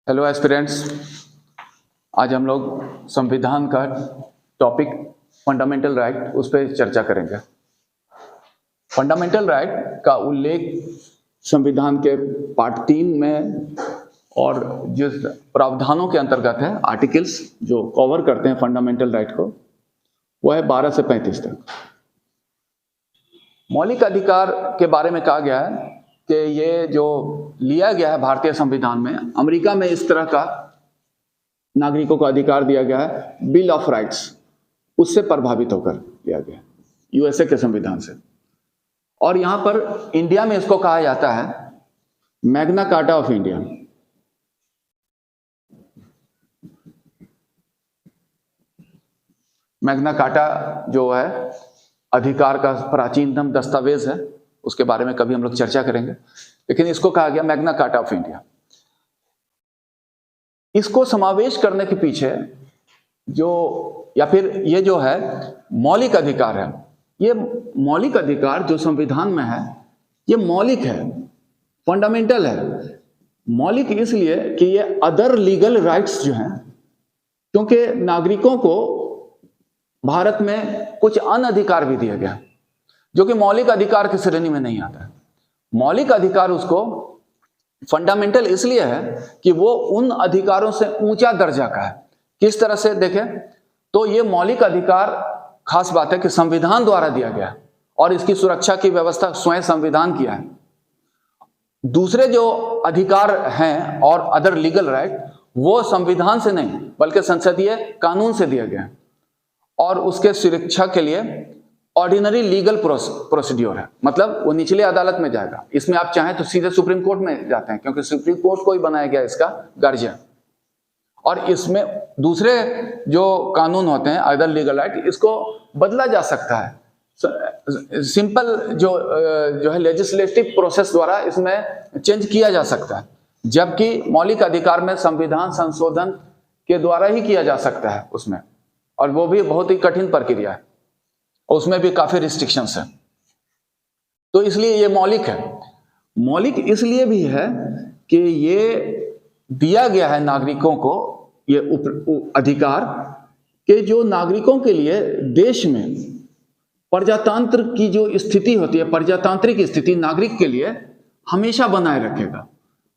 Hello aspirants. आज हम लोग संविधान का टॉपिक फंडामेंटल राइट उस पर चर्चा करेंगे। फंडामेंटल राइट का उल्लेख संविधान के पार्ट 3 में और जिस प्रावधानों के अंतर्गत है, आर्टिकल्स जो कवर करते हैं फंडामेंटल राइट को, वह है 12 से 35 तक। मौलिक अधिकार के बारे में कहा गया है कि ये जो लिया गया है भारतीय संविधान में, अमेरिका में इस तरह का नागरिकों को अधिकार दिया गया है बिल ऑफ राइट्स, उससे प्रभावित होकर लिया गया यूएसए के संविधान से। और यहां पर इंडिया में इसको कहा जाता है Magna carta of India. Magna carta जो है अधिकार का प्राचीनतम दस्तावेज है, उसके बारे में कभी हम लोग चर्चा करेंगे, लेकिन इसको कहा गया मैग्ना कार्टा ऑफ इंडिया। इसको समावेश करने के पीछे जो या फिर ये जो है मौलिक अधिकार है, ये मौलिक अधिकार जो संविधान में है ये मौलिक है, फंडामेंटल है। मौलिक इसलिए कि ये अदर लीगल राइट्स जो हैं, क्योंकि नागरिकों को भारत में कुछ अन्य अधिकार भी दिया गया जो कि मौलिक अधिकार की श्रेणी में नहीं आता है। मौलिक अधिकार उसको फंडामेंटल इसलिए है कि वो उन अधिकारों से ऊंचा दर्जा का है। किस तरह से देखें तो ये मौलिक अधिकार खास बात है कि संविधान द्वारा दिया गया और इसकी सुरक्षा की व्यवस्था स्वयं संविधान किया है। दूसरे जो अधिकार हैं और अदर लीगल राइट, वो संविधान से नहीं बल्कि संसदीय कानून से दिया गया और उसके सुरक्षा के लिए ऑर्डिनरी लीगल प्रोसीड्योर है, मतलब वो निचले अदालत में जाएगा। इसमें आप चाहें तो सीधे सुप्रीम कोर्ट में जाते हैं, क्योंकि सुप्रीम कोर्ट को ही बनाया गया इसका गार्जियन। और इसमें दूसरे जो कानून होते हैं अदर लीगल राइट, इसको बदला जा सकता है। सिंपल जो है लेजिस्लेटिव प्रोसेस द्वारा इसमें चेंज किया जा सकता है, जबकि मौलिक अधिकार में संविधान संशोधन के द्वारा ही किया जा सकता है उसमें, और वो भी बहुत ही कठिन प्रक्रिया है, उसमें भी काफी रिस्ट्रिक्शंस है। तो इसलिए ये मौलिक है। मौलिक इसलिए भी है कि ये दिया गया है नागरिकों को ये अधिकार कि जो नागरिकों के लिए देश में प्रजातंत्र की जो स्थिति होती है, प्रजातांत्रिक स्थिति नागरिक के लिए हमेशा बनाए रखेगा।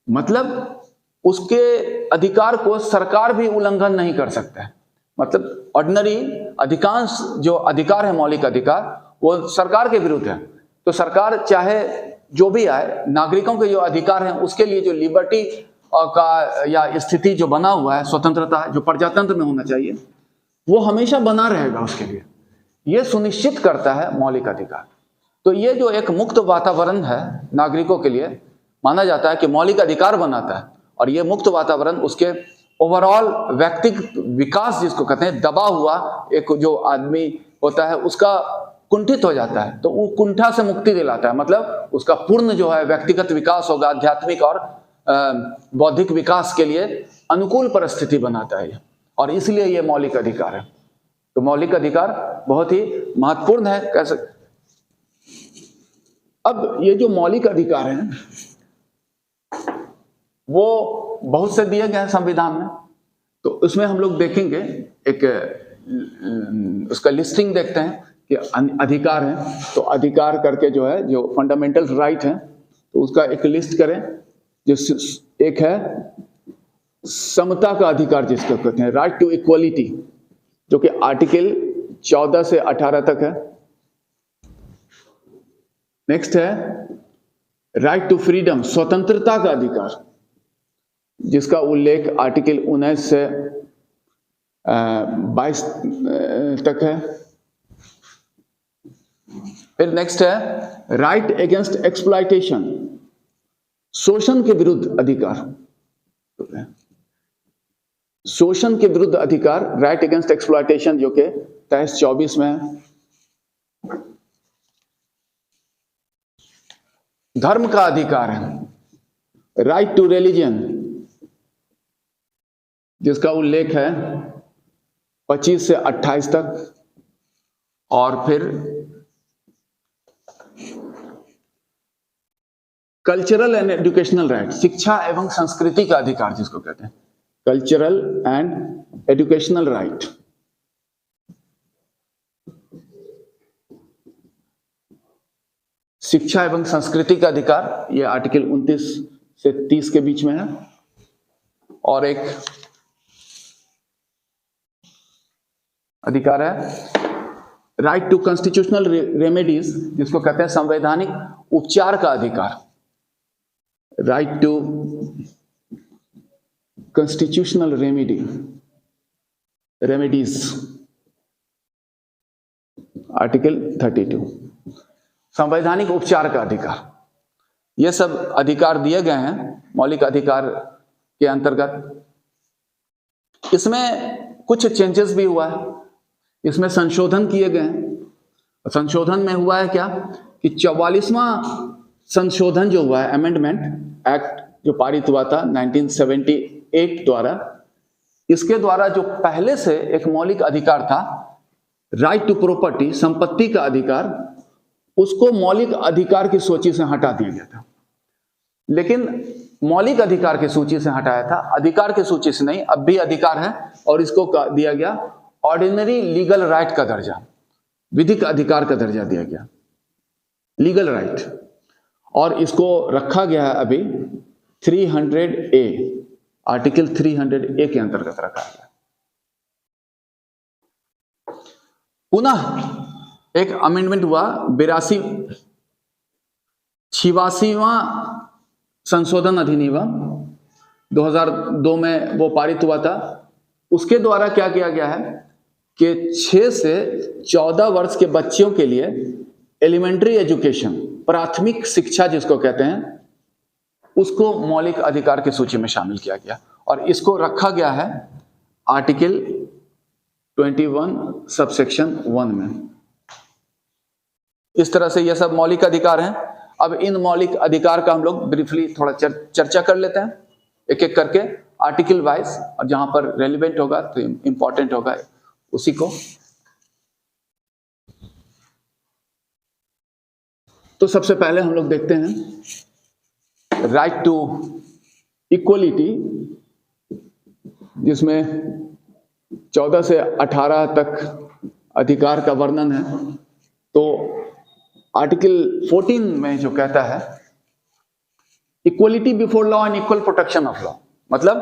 मतलब उसके अधिकार को सरकार भी उल्लंघन नहीं कर सकता है। मतलब ऑर्डिनरी अधिकांश जो अधिकार है मौलिक अधिकार, वो सरकार के विरुद्ध है। तो सरकार चाहे जो भी आए, नागरिकों के जो अधिकार हैं उसके लिए जो लिबर्टी का या स्थिति जो बना हुआ है, स्वतंत्रता जो प्रजातंत्र में होना चाहिए, वो हमेशा बना रहेगा उसके लिए। ये सुनिश्चित करता है मौलिक अधिकार। तो ये जो एक मुक्त वातावरण है नागरिकों के लिए, माना जाता है कि मौलिक अधिकार बनाता है, और ये मुक्त वातावरण उसके ओवरऑल व्यक्तिगत विकास जिसको कहते हैं, दबा हुआ एक जो आदमी होता है उसका कुंठित हो जाता है, तो वो कुंठा से मुक्ति दिलाता है। मतलब उसका पूर्ण जो है व्यक्तिगत विकास होगा, आध्यात्मिक और बौद्धिक विकास के लिए अनुकूल परिस्थिति बनाता है, और इसलिए ये मौलिक अधिकार है। तो मौलिक अधिकार बहुत ही महत्वपूर्ण है, कह सकते। अब ये जो मौलिक अधिकार हैं वो बहुत से दिए गए हैं संविधान में, तो उसमें हम लोग देखेंगे एक उसका लिस्टिंग देखते हैं कि अधिकार है, तो अधिकार करके जो है जो फंडामेंटल राइट है, तो उसका एक लिस्ट करें। जो एक है समता का अधिकार जिसको कहते हैं, राइट टू इक्वलिटी, जो कि आर्टिकल 14 से 18 तक है। नेक्स्ट है राइट टू फ्रीडम, स्वतंत्रता का अधिकार, जिसका उल्लेख आर्टिकल 19 से 22 तक है। फिर नेक्स्ट है राइट अगेंस्ट एक्सप्लॉयटेशन, शोषण के विरुद्ध अधिकार, शोषण के विरुद्ध अधिकार, राइट अगेंस्ट एक्सप्लॉयटेशन, जो कि 23-24 में है। धर्म का अधिकार है राइट टू रिलीजन, जिसका उल्लेख है 25 से 28 तक। और फिर कल्चरल एंड एजुकेशनल राइट, शिक्षा एवं संस्कृति का अधिकार जिसको कहते हैं, कल्चरल एंड एजुकेशनल राइट। शिक्षा एवं संस्कृति का अधिकार, यह आर्टिकल 29 से 30 के बीच में है। और एक अधिकार है राइट टू कॉन्स्टिट्यूशनल रेमेडीज, जिसको कहते हैं संवैधानिक उपचार का अधिकार, right to constitutional remedies, article 32, संवैधानिक उपचार का अधिकार। ये सब अधिकार दिए गए हैं मौलिक अधिकार के अंतर्गत। इसमें कुछ चेंजेस भी हुआ है, इसमें संशोधन किए गए हैं। संशोधन में हुआ है क्या कि 44वां संशोधन जो हुआ है, अमेंडमेंट एक्ट जो पारित हुआ था 1978 द्वारा, इसके द्वारा जो पहले से एक मौलिक अधिकार था राइट टू प्रॉपर्टी, संपत्ति का अधिकार, उसको मौलिक अधिकार की सूची से हटा दिया गया था। लेकिन मौलिक अधिकार की सूची से हटाया था, अधिकार की सूची से नहीं, अब भी अधिकार है और इसको दिया गया ऑर्डिनरी लीगल राइट का दर्जा, विधिक अधिकार का दर्जा दिया गया, लीगल राइट। और इसको रखा गया है अभी 300A, आर्टिकल 300A के अंतर्गत रखा गया। पुनः एक अमेंडमेंट हुआ 86वां संशोधन अधिनियम 2002 में वो पारित हुआ था। उसके द्वारा क्या किया गया है कि 6 से 14 वर्ष के बच्चों के लिए एलिमेंट्री एजुकेशन, प्राथमिक शिक्षा जिसको कहते हैं, उसको मौलिक अधिकार की सूची में शामिल किया गया और इसको रखा गया है आर्टिकल 21 सबसेक्शन 1 में। इस तरह से यह सब मौलिक अधिकार हैं। अब इन मौलिक अधिकार का हम लोग ब्रीफली थोड़ा चर्चा कर लेते हैं, एक एक करके आर्टिकल वाइज, और जहां पर रेलिवेंट होगा तो इंपॉर्टेंट होगा उसी को। तो सबसे पहले हम लोग देखते हैं राइट टू इक्वलिटी, जिसमें 14 से 18 तक अधिकार का वर्णन है। तो आर्टिकल 14 में जो कहता है equality before law and equal protection of law, मतलब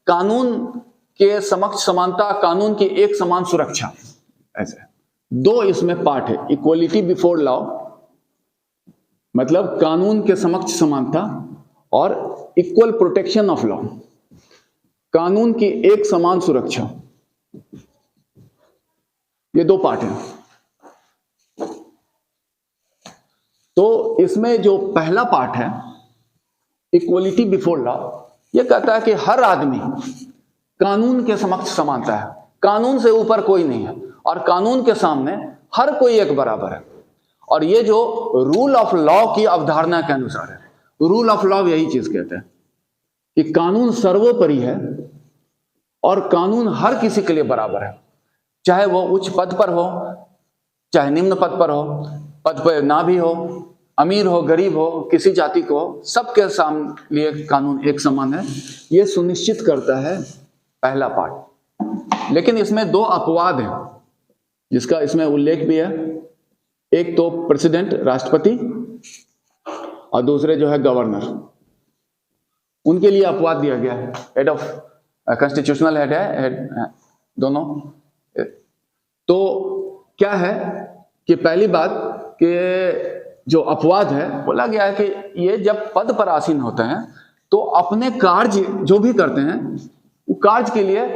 कानून के समक्ष समानता, कानून की एक समान सुरक्षा। ऐसे दो इसमें पार्ट है, इक्वलिटी बिफोर लॉ मतलब कानून के समक्ष समानता, और इक्वल प्रोटेक्शन ऑफ लॉ, कानून की एक समान सुरक्षा। ये दो पार्ट हैं। तो इसमें जो पहला पार्ट है इक्वलिटी बिफोर लॉ, यह कहता है कि हर आदमी कानून के समक्ष समानता है, कानून से ऊपर कोई नहीं है और कानून के सामने हर कोई एक बराबर है। और ये जो रूल ऑफ लॉ की अवधारणा के अनुसार है, रूल ऑफ लॉ यही चीज कहते हैं कि कानून सर्वोपरि है और कानून हर किसी के लिए बराबर है, चाहे वो उच्च पद पर हो, चाहे निम्न पद पर हो, पद पर ना भी हो, अमीर हो, गरीब हो, किसी जाति को, सबके सामने कानून एक समान है। ये सुनिश्चित करता है पहला पार्ट। लेकिन इसमें दो अपवाद हैं जिसका इसमें उल्लेख भी है। एक तो प्रेसिडेंट, राष्ट्रपति, और दूसरे जो है गवर्नर, उनके लिए अपवाद दिया गया है। हेड ऑफ कॉन्स्टिट्यूशनल हेड है, दोनों। तो क्या है कि पहली बात कि जो अपवाद है, बोला गया है कि ये जब पद पर आसीन होते हैं तो अपने कार्य जो भी करते हैं वो कार्य के लिए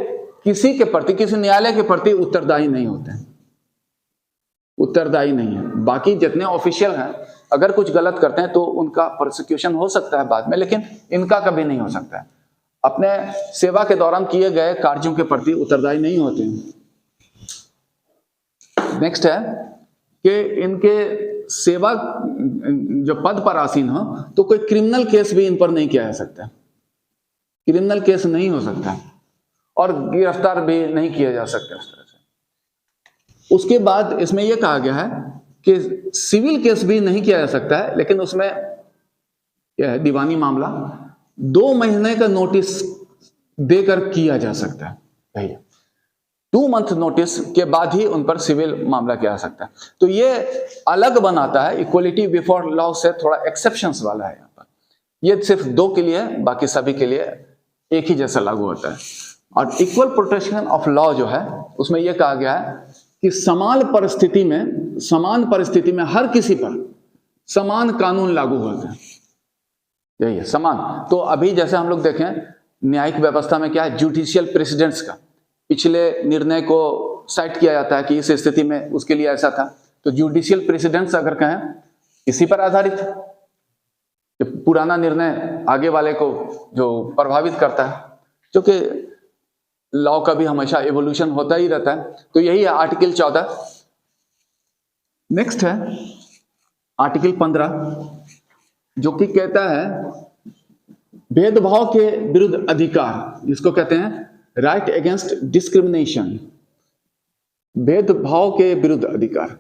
किसी के प्रति, किसी न्यायालय के प्रति उत्तरदायी नहीं होते हैं, उत्तरदायी नहीं है। बाकी जितने ऑफिशियल हैं अगर कुछ गलत करते हैं तो उनका प्रोसिक्यूशन हो सकता है बाद में, लेकिन इनका कभी नहीं हो सकता है। अपने सेवा के दौरान किए गए कार्यों के प्रति उत्तरदायी नहीं होते हैं। नेक्स्ट है कि इनके सेवा जो पद पर आसीन हो तो कोई क्रिमिनल केस भी इन पर नहीं किया जा सकता, क्रिमिनल केस नहीं हो सकता और गिरफ्तार भी नहीं किया जा सकता उस तरह से। उसके बाद इसमें यह कहा गया है कि सिविल केस भी नहीं किया जा सकता है, लेकिन उसमें यह है दीवानी मामला 2 महीने का नोटिस देकर किया जा सकता है। यही 2 मंथ नोटिस के बाद ही उन पर सिविल मामला किया जा सकता है। तो ये अलग बनाता है, इक्वलिटी बिफोर लॉ से थोड़ा एक्सेप्शंस वाला है। यहाँ पर ये सिर्फ 2 के लिए, बाकी सभी के लिए एक ही जैसा लागू होता है। और इक्वल प्रोटेक्शन ऑफ लॉ जो है उसमें यह कहा गया है कि समान परिस्थिति में हर किसी पर समान कानून लागू होते हैं। यही है समान। तो अभी जैसे हम लोग देखें न्यायिक व्यवस्था में क्या है, जुडिशियल प्रेसिडेंट्स का पिछले निर्णय को साइट किया जाता है कि इस स्थिति में उसके लिए ऐसा था। तो जुडिशियल प्रेसिडेंट्स अगर कहें इसी पर आधारित है, पुराना निर्णय आगे वाले को जो प्रभावित करता है, क्योंकि लॉ का भी हमेशा एवोल्यूशन होता ही रहता है। तो यही है आर्टिकल 14। नेक्स्ट है आर्टिकल 15, जो कि कहता है भेदभाव के विरुद्ध अधिकार, जिसको कहते हैं राइट अगेंस्ट डिस्क्रिमिनेशन, भेदभाव के विरुद्ध अधिकार,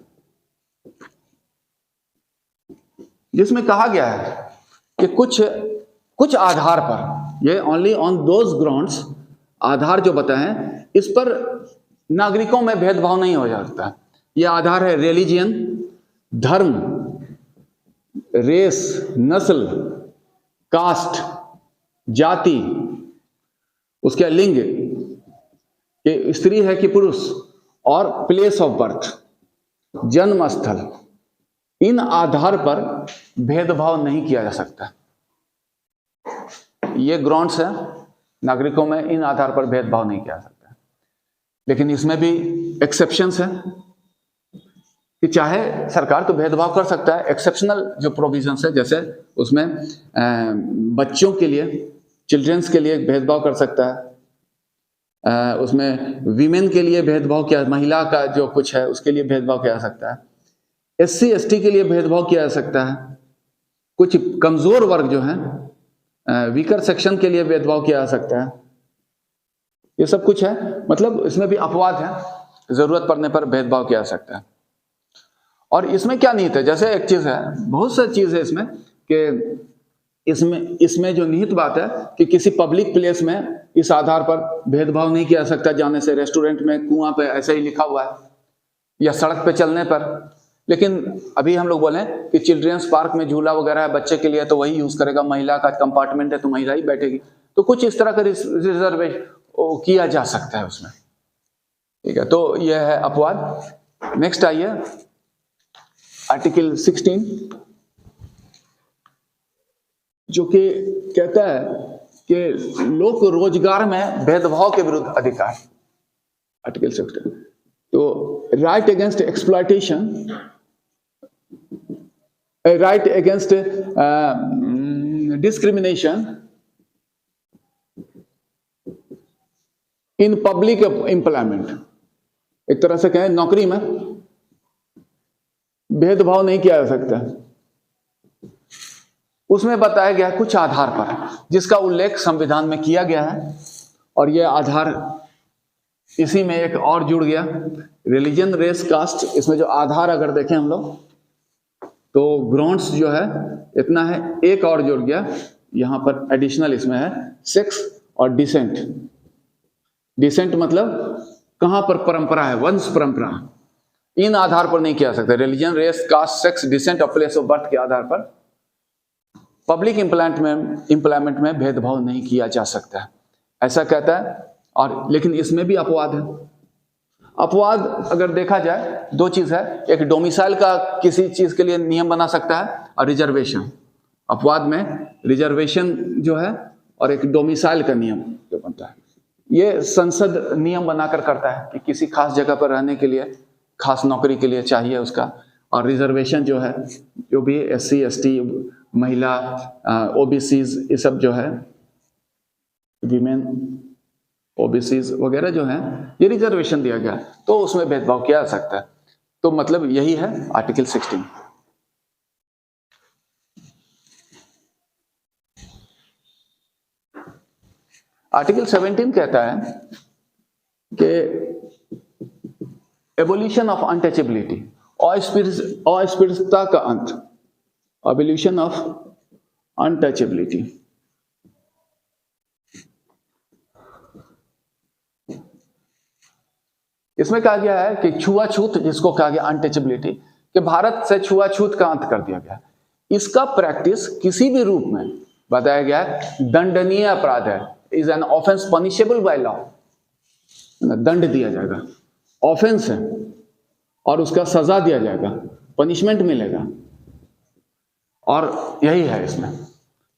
जिसमें कहा गया है कि कुछ आधार पर, ये ओनली ऑन दोज ग्राउंड्स, आधार जो बताए हैं इस पर नागरिकों में भेदभाव नहीं हो सकता। यह आधार है रिलीजियन, धर्म, रेस, नस्ल, कास्ट, जाति, उसके लिंग, कि स्त्री है कि पुरुष, और प्लेस ऑफ बर्थ, जन्म स्थल, इन आधार पर भेदभाव नहीं किया जा सकता। ये ग्राउंड्स है, नागरिकों में इन आधार पर भेदभाव नहीं किया जा सकता। लेकिन इसमें भी एक्सेप्शंस है कि चाहे सरकार तो भेदभाव कर सकता है। एक्सेप्शनल जो प्रोविजंस है, जैसे उसमें बच्चों के लिए, चिल्ड्रंस के लिए भेदभाव कर सकता है, उसमें वीमेन के लिए भेदभाव किया, महिला का जो कुछ है उसके लिए भेदभाव किया जा सकता है, SC ST के लिए भेदभाव किया जा सकता है, कुछ कमजोर वर्ग जो हैं, वीकर सेक्शन के लिए भेदभाव किया जा सकता है। ये सब कुछ है, मतलब इसमें भी अपवाद है, जरूरत पड़ने पर भेदभाव किया जा सकता है। और इसमें क्या निहित है, जैसे एक चीज है, बहुत सी चीज है इसमें कि इसमें जो निहित बात है कि किसी पब्लिक प्लेस में इस आधार पर भेदभाव नहीं किया जा सकता जाने से। रेस्टोरेंट में, कुआं पे ऐसे ही लिखा हुआ है, या सड़क पे चलने पर। लेकिन अभी हम लोग बोले कि चिल्ड्रंस पार्क में झूला वगैरह है बच्चे के लिए, तो वही यूज करेगा, महिला का कंपार्टमेंट है तो महिला ही बैठेगी। तो कुछ इस तरह का रिजर्वेशन किया जा सकता है उसमें, ठीक है। तो यह है अपवाद। नेक्स्ट आइए आर्टिकल 16, जो कि कहता है कि लोक रोजगार में भेदभाव के विरुद्ध अधिकार। आर्टिकल 16, तो right against exploitation, right against discrimination in public employment. एक तरह से कहें नौकरी में भेदभाव नहीं किया जा सकता। उसमें बताया गया कुछ आधार पर, जिसका उल्लेख संविधान में किया गया है। और यह आधार, इसी में एक और जुड़ गया, रिलीजन, रेस, कास्ट। इसमें जो आधार अगर देखें हम लोग, तो ग्राउंड्स जो है इतना है, एक और जुड़ गया यहां पर एडिशनल, इसमें है सेक्स और डिसेंट। डिसेंट मतलब कहां पर परंपरा है, वंश परंपरा, इन आधार पर नहीं किया सकता। Religion, race, caste, sex, descent और प्लेस ऑफ बर्थ के आधार पर पब्लिक इंप्लॉयमेंट में भेदभाव नहीं किया जा सकता है, ऐसा कहता है। और लेकिन इसमें भी अपवाद है। अपवाद अगर देखा जाए, 2 चीज है, एक डोमिसाइल का किसी चीज के लिए नियम बना सकता है, और रिजर्वेशन। अपवाद में रिजर्वेशन जो है और एक डोमिसाइल का नियम जो बनता है, ये संसद नियम बनाकर करता है कि किसी खास जगह पर रहने के लिए, खास नौकरी के लिए चाहिए उसका। और रिजर्वेशन जो है, जो भी SC ST, महिला, OBCs, ये सब जो है, वीमेन, OBCs वगैरह जो है, ये रिजर्वेशन दिया गया, तो उसमें भेदभाव किया जा सकता है। तो मतलब यही है आर्टिकल 16। आर्टिकल 17 कहता है कि एबोल्यूशन ऑफ अनटचेबिलिटी, अस्पृश्यता का अंत, एबोल्यूशन ऑफ अनटचेबिलिटी। इसमें कहा गया है कि छुआछूत, जिसको कहा गया अनटचेबिलिटी, कि भारत से छुआछूत का अंत कर दिया गया। इसका प्रैक्टिस किसी भी रूप में बताया गया है दंडनीय अपराध है, is an offence punishable by law, दंड दिया जाएगा, ऑफेंस है और उसका सजा दिया जाएगा, पनिशमेंट मिलेगा। और यही है, इसमें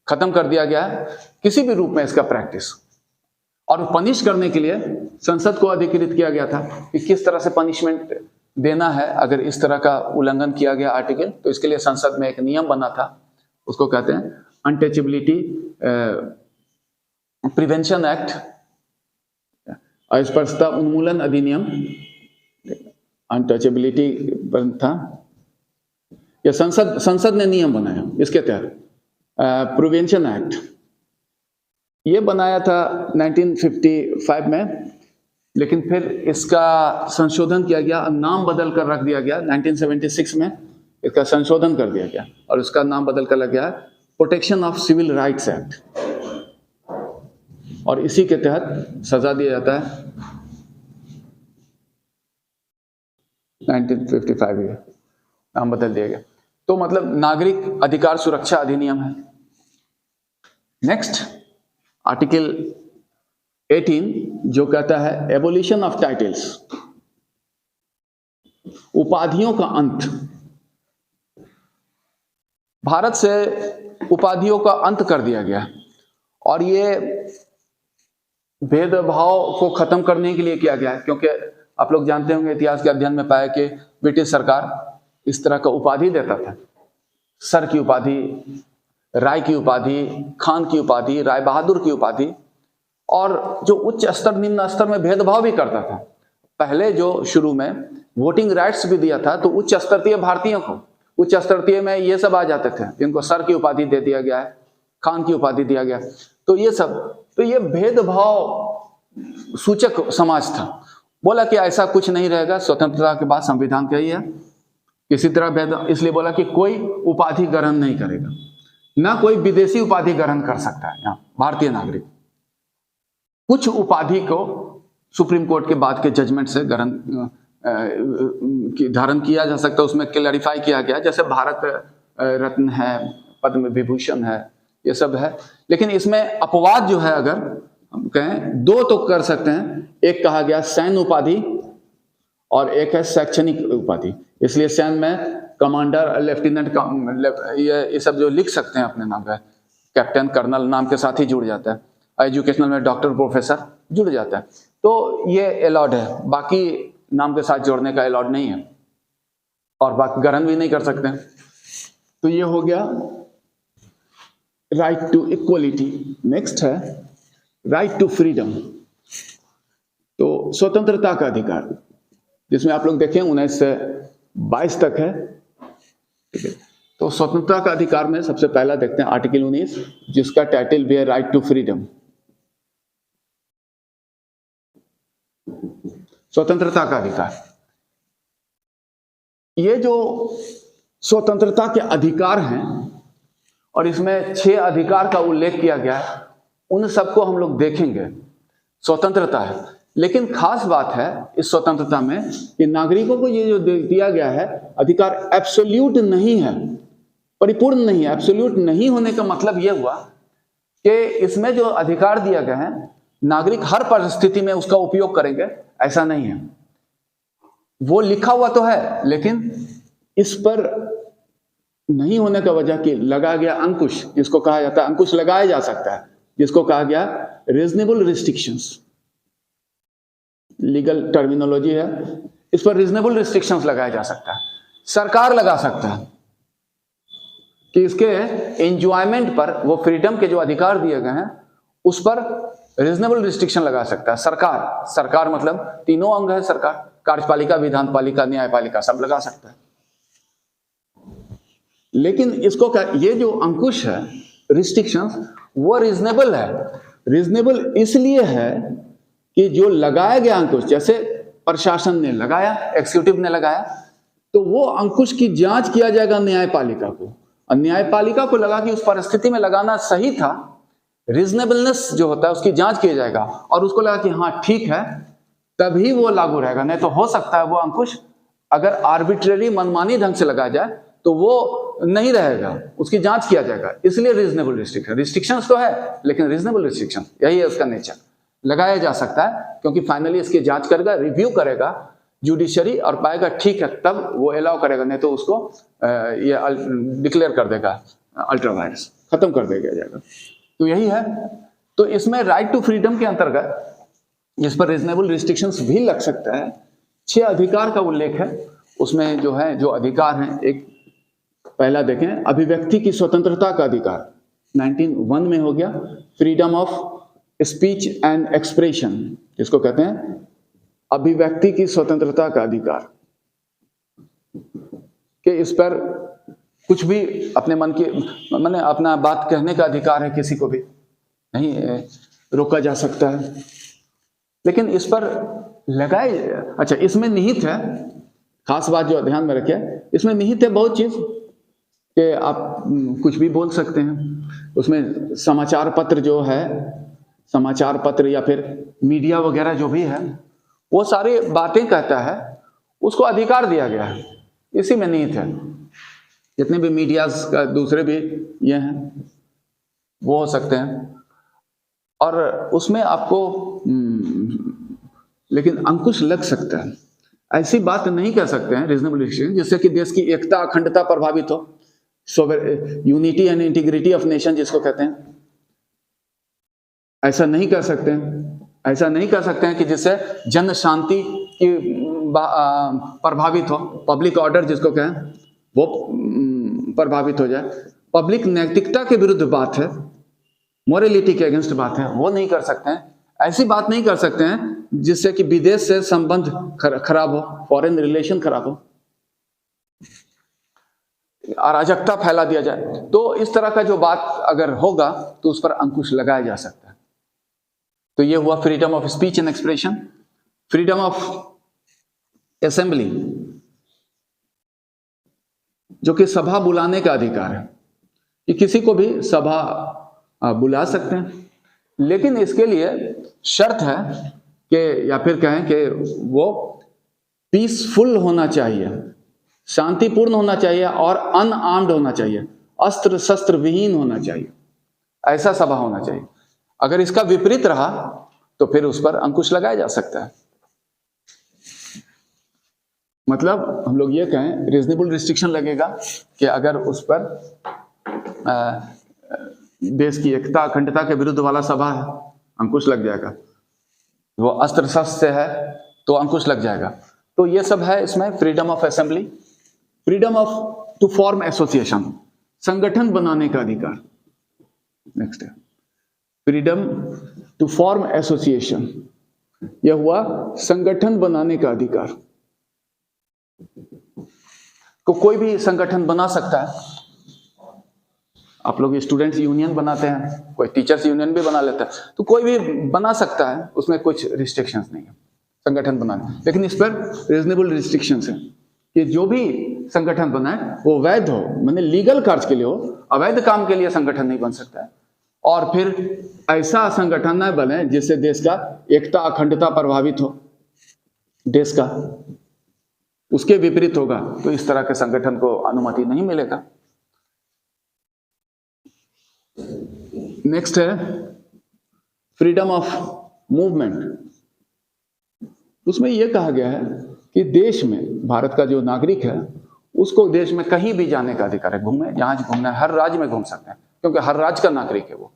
खत्म कर दिया गया है किसी भी रूप में इसका प्रैक्टिस। और पनिश करने के लिए संसद को अधिकृत किया गया था कि किस तरह से पनिशमेंट देना है अगर इस तरह का उल्लंघन किया गया आर्टिकल। तो इसके लिए संसद में एक नियम बना था, उसको कहते हैं अनटचेबिलिटी प्रिवेंशन एक्ट, अस्पृश्यता उन्मूलन अधिनियम, अनटचेबिलिटी था। यह संसद ने नियम बनाया, इसके तहत प्रिवेंशन एक्ट ये बनाया था 1955 में, लेकिन फिर इसका संशोधन किया गया, नाम बदल कर रख दिया गया 1976 में, इसका संशोधन कर दिया गया और इसका नाम बदल कर लग गया protection of civil rights act. और इसी के तहत सजा दिया जाता है 1955 में नाम बदल दिया गया। तो मतलब नागरिक अधिकार सुरक्षा अधिनियम है। नेक्स्ट आर्टिकल 18 जो कहता है एबोलिशन ऑफ टाइटल्स, उपाधियों का अंत। भारत से उपाधियों का अंत कर दिया गया और ये भेदभाव को खत्म करने के लिए किया गया है, क्योंकि आप लोग जानते होंगे इतिहास के अध्ययन में पाया कि ब्रिटिश सरकार इस तरह का उपाधि देता था, सर की उपाधि, राय की उपाधि, खान की उपाधि, राय बहादुर की उपाधि, और जो उच्च स्तर निम्न स्तर में भेदभाव भी करता था। पहले जो शुरू में वोटिंग राइट्स भी दिया था, तो उच्च स्तरीय भारतीयों को, उच्च स्तरीय में ये सब आ जाते थे जिनको सर की उपाधि दे दिया गया है, खान की उपाधि दिया गया, तो ये सब, तो ये भेदभाव सूचक समाज था। बोला कि ऐसा कुछ नहीं रहेगा, स्वतंत्रता के बाद संविधान का ही है, किसी तरह भेद, इसलिए बोला कि कोई उपाधि ग्रहण नहीं करेगा, ना कोई विदेशी उपाधि ग्रहण कर सकता है यहाँ भारतीय नागरिक। कुछ उपाधि को सुप्रीम कोर्ट के बाद के जजमेंट से ग्रहण धारण किया जा सकता है, उसमें क्लैरिफाई किया गया, जैसे भारत रत्न है, पद्म विभूषण है, ये सब है। लेकिन इसमें अपवाद जो है, अगर हम कहें, दो तो कर सकते हैं, एक कहा गया सैन्य उपाधि और एक है शैक्षणिक उपाधि। इसलिए सैन्य में कमांडर, लेफ्टिनेंट, ये सब जो लिख सकते हैं अपने नाम का, कैप्टन, कर्नल नाम के साथ ही जुड़ जाता है। एजुकेशनल में डॉक्टर, प्रोफेसर जुड़ जाता है, तो ये अलाउड है, बाकी नाम के साथ जोड़ने का अलाउड नहीं है, और बाकी ग्रहण भी नहीं कर सकते हैं। तो ये हो गया राइट टू इक्वलिटी। नेक्स्ट है राइट टू फ्रीडम, तो स्वतंत्रता का अधिकार, जिसमें आप लोग देखें 19 से 22 तक है, ठीक है। तो स्वतंत्रता का अधिकार में सबसे पहला देखते हैं आर्टिकल 19, जिसका टाइटल भी है राइट टू फ्रीडम। स्वतंत्रता का अधिकार, ये जो स्वतंत्रता के अधिकार हैं, और इसमें 6 अधिकार का उल्लेख किया गया है, उन सबको हम लोग देखेंगे। स्वतंत्रता है, लेकिन खास बात है इस स्वतंत्रता में कि नागरिकों को ये जो दिया गया है अधिकार एब्सोल्यूट नहीं है, परिपूर्ण नहीं है। एब्सोल्यूट नहीं होने का मतलब ये हुआ कि इसमें जो अधिकार दिया गया है, नागरिक हर परिस्थिति में उसका उपयोग करेंगे, ऐसा नहीं है। वो लिखा हुआ तो है, लेकिन इस पर नहीं होने का वजह कि लगा गया अंकुश, जिसको कहा जाता है, अंकुश लगाया जा सकता है, जिसको कहा गया रीजनेबल रिस्ट्रिक्शंस, लीगल टर्मिनोलॉजी है, इस पर रीजनेबल रिस्ट्रिक्शंस लगाया जा सकता है। सरकार लगा सकता है कि इसके एंजॉयमेंट पर, वो फ्रीडम के जो अधिकार दिए गए हैं उस पर रीजनेबल रिस्ट्रिक्शन लगा सकता है सरकार। सरकार मतलब तीनों अंग है सरकार, कार्यपालिका, विधानपालिका, न्यायपालिका, सब लगा सकता है। लेकिन इसको ये जो अंकुश है, रिस्ट्रिक्शंस, वो रीजनेबल है। रीजनेबल इसलिए है कि जो लगाया गया अंकुश, जैसे प्रशासन ने लगाया, एग्जीक्यूटिव ने लगाया, तो वो अंकुश की जांच किया जाएगा न्यायपालिका को। और न्यायपालिका को लगा कि उस परिस्थिति में लगाना सही था, रीजनेबलनेस जो होता है उसकी जांच किया जाएगा, और उसको लगा कि हाँ ठीक है, तभी वो लागू रहेगा। नहीं तो हो सकता है वो अंकुश अगर आर्बिट्रेरी मनमानी ढंग से लगाया जाए तो वो नहीं रहेगा, उसकी जांच किया जाएगा। इसलिए रीजनेबल रिस्ट्रिक्शन, रिस्ट्रिक्शंस तो है लेकिन रीजनेबल रिस्ट्रिक्शन, यही है उसका नेचर। लगाया जा सकता है क्योंकि फाइनली इसकी जांच करेगा, रिव्यू करेगा जुडिशरी और पाएगा ठीक है, तब वो अलाउ करेगा, नहीं तो उसको ये डिक्लेयर कर देगा अल्ट्रा वायरस, खत्म कर दिया जाएगा। तो यही है। तो इसमें राइट टू फ्रीडम के अंतर्गत जिस पर रीजनेबल रिस्ट्रिक्शंस भी लग सकता है, 6 अधिकार का उल्लेख है उसमें। जो है जो अधिकार हैं, एक पहला देखें, अभिव्यक्ति की स्वतंत्रता का अधिकार 1901 में हो गया, freedom of speech and expression, जिसको कहते हैं अभिव्यक्ति की स्वतंत्रता का अधिकार, कि इस पर कुछ भी अपने मन की माने अपना बात कहने का अधिकार है, किसी को भी नहीं रोका जा सकता है। लेकिन इस पर लगाए, अच्छा इसमें निहित है, खास बात जो ध्यान में रखिए, इसमें निहित है बहुत चीज कि आप कुछ भी बोल सकते हैं। उसमें समाचार पत्र जो है, समाचार पत्र या फिर मीडिया वगैरह जो भी है, वो सारी बातें कहता है, उसको अधिकार दिया गया है, इसी में निहित है। जितने भी मीडियाज का दूसरे भी ये हैं वो हो सकते हैं, और उसमें आपको लेकिन अंकुश लग सकता है। ऐसी बात नहीं कह सकते हैं रीजनेबल रिस्ट्रिक्शन जिससे कि देश की एकता अखंडता प्रभावित हो, unity and integrity of nation जिसको कहते हैं, ऐसा नहीं कर सकते हैं। ऐसा नहीं कर सकते हैं कि जिससे जन शांति की प्रभावित हो, पब्लिक ऑर्डर जिसको कहें वो प्रभावित हो जाए, पब्लिक नैतिकता के विरुद्ध बात है, मोरलिटी के अगेंस्ट बात है, वो नहीं कर सकते हैं। ऐसी बात नहीं कर सकते हैं जिससे कि विदेश से संबंध खराब हो, फॉरेन रिलेशन खराब हो, अराजकता फैला दिया जाए। तो इस तरह का जो बात अगर होगा तो उस पर अंकुश लगाया जा सकता है। तो ये हुआ freedom of speech and expression. Freedom of assembly, जो कि सभा बुलाने का अधिकार है, कि किसी को भी सभा बुला सकते हैं, लेकिन इसके लिए शर्त है कि, या फिर कहें कि वो पीसफुल होना चाहिए, शांतिपूर्ण होना चाहिए और अनआर्म्ड होना चाहिए, अस्त्र शस्त्र विहीन होना चाहिए, ऐसा सभा होना चाहिए। अगर इसका विपरीत रहा तो फिर उस पर अंकुश लगाया जा सकता है। मतलब हम लोग ये कहें रीजनेबल रिस्ट्रिक्शन लगेगा कि अगर उस पर देश की एकता अखंडता के विरुद्ध वाला सभा है, अंकुश लग जाएगा। वो अस्त्र शस्त्र से है तो अंकुश लग जाएगा। तो ये सब है इसमें। Freedom of assembly, freedom of to form association, संगठन बनाने का अधिकार। नेक्स्ट है फ्रीडम टू फॉर्म एसोसिएशन, यह हुआ संगठन बनाने का अधिकार। को कोई भी संगठन बना सकता है। आप लोग स्टूडेंट्स यूनियन बनाते हैं, कोई टीचर्स यूनियन भी बना लेता है, तो कोई भी बना सकता है, उसमें कुछ रिस्ट्रिक्शंस नहीं है संगठन बनाने। लेकिन इस पर रीजनेबल रिस्ट्रिक्शंस है कि जो भी संगठन बनाए वो वैध हो, माने लीगल कार्य के लिए हो, अवैध काम के लिए संगठन नहीं बन सकता है। और फिर ऐसा संगठन न बने जिससे देश का एकता अखंडता प्रभावित हो, देश का उसके विपरीत होगा तो इस तरह के संगठन को अनुमति नहीं मिलेगा। नेक्स्ट है फ्रीडम ऑफ मूवमेंट। उसमें यह कहा गया है कि देश में भारत का जो नागरिक है उसको देश में कहीं भी जाने का अधिकार है, घूमे जहां घूमना है, हर राज्य में घूम सकते हैं क्योंकि हर राज्य का नागरिक है वो,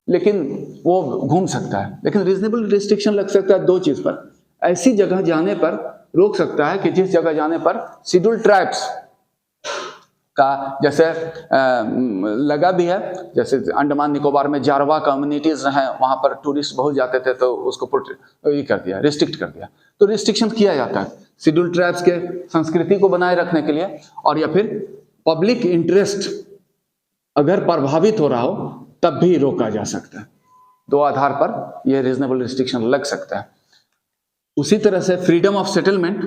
लेकिन वो घूम सकता है। लेकिन रीजनेबल रिस्ट्रिक्शन लग सकता है 2 चीज पर। ऐसी जगह जाने पर रोक सकता है कि जिस जगह जाने पर शेड्यूल्ड ट्राइब्स का, जैसे लगा भी है, जैसे अंडमान निकोबार में जारवा कम्युनिटीज हैं, वहां पर टूरिस्ट बहुत जाते थे तो उसको ये कर दिया, रिस्ट्रिक्ट कर दिया। तो रिस्ट्रिक्शन किया जाता है शेड्यूल्ड ट्राइब्स के संस्कृति को बनाए रखने के लिए, और या फिर पब्लिक इंटरेस्ट अगर प्रभावित हो रहा हो तब भी रोका जा सकता है। 2 आधार पर यह रीजनेबल रिस्ट्रिक्शन लग सकता है। उसी तरह से फ्रीडम ऑफ सेटलमेंट,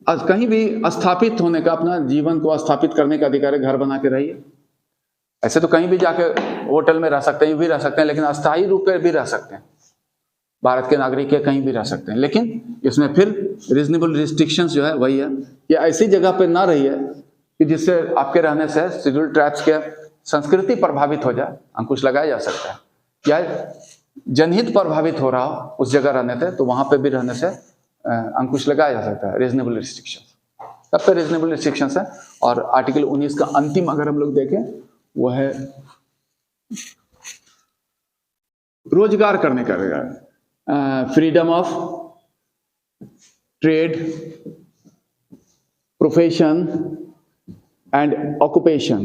कहीं भी स्थापित होने का, अपना जीवन को स्थापित करने का अधिकार है। घर बना के रहिए। ऐसे तो कहीं भी जाके होटल में रह सकते हैं, यूं भी रह सकते हैं, लेकिन अस्थायी रूप से भी रह सकते हैं। भारत के नागरिक के कहीं भी रह सकते हैं, लेकिन इसमें फिर रीजनेबल रिस्ट्रिक्शंस जो है वही है कि ऐसी जगह पे ना रहिए कि जिससे आपके रहने से शेड्यूल्ड ट्राइब्स के संस्कृति प्रभावित हो जाए, अंकुश लगाया जा सकता है। या जनहित प्रभावित हो रहा हो उस जगह रहने से, तो वहां पे भी रहने से अंकुश लगाया जा सकता है। रीजनेबल रिस्ट्रिक्शन, तब पे रीजनेबल रिस्ट्रिक्शन है। और आर्टिकल 19 का अंतिम अगर हम लोग देखें, वो है रोजगार करने का अधिकार, freedom of trade, profession and occupation.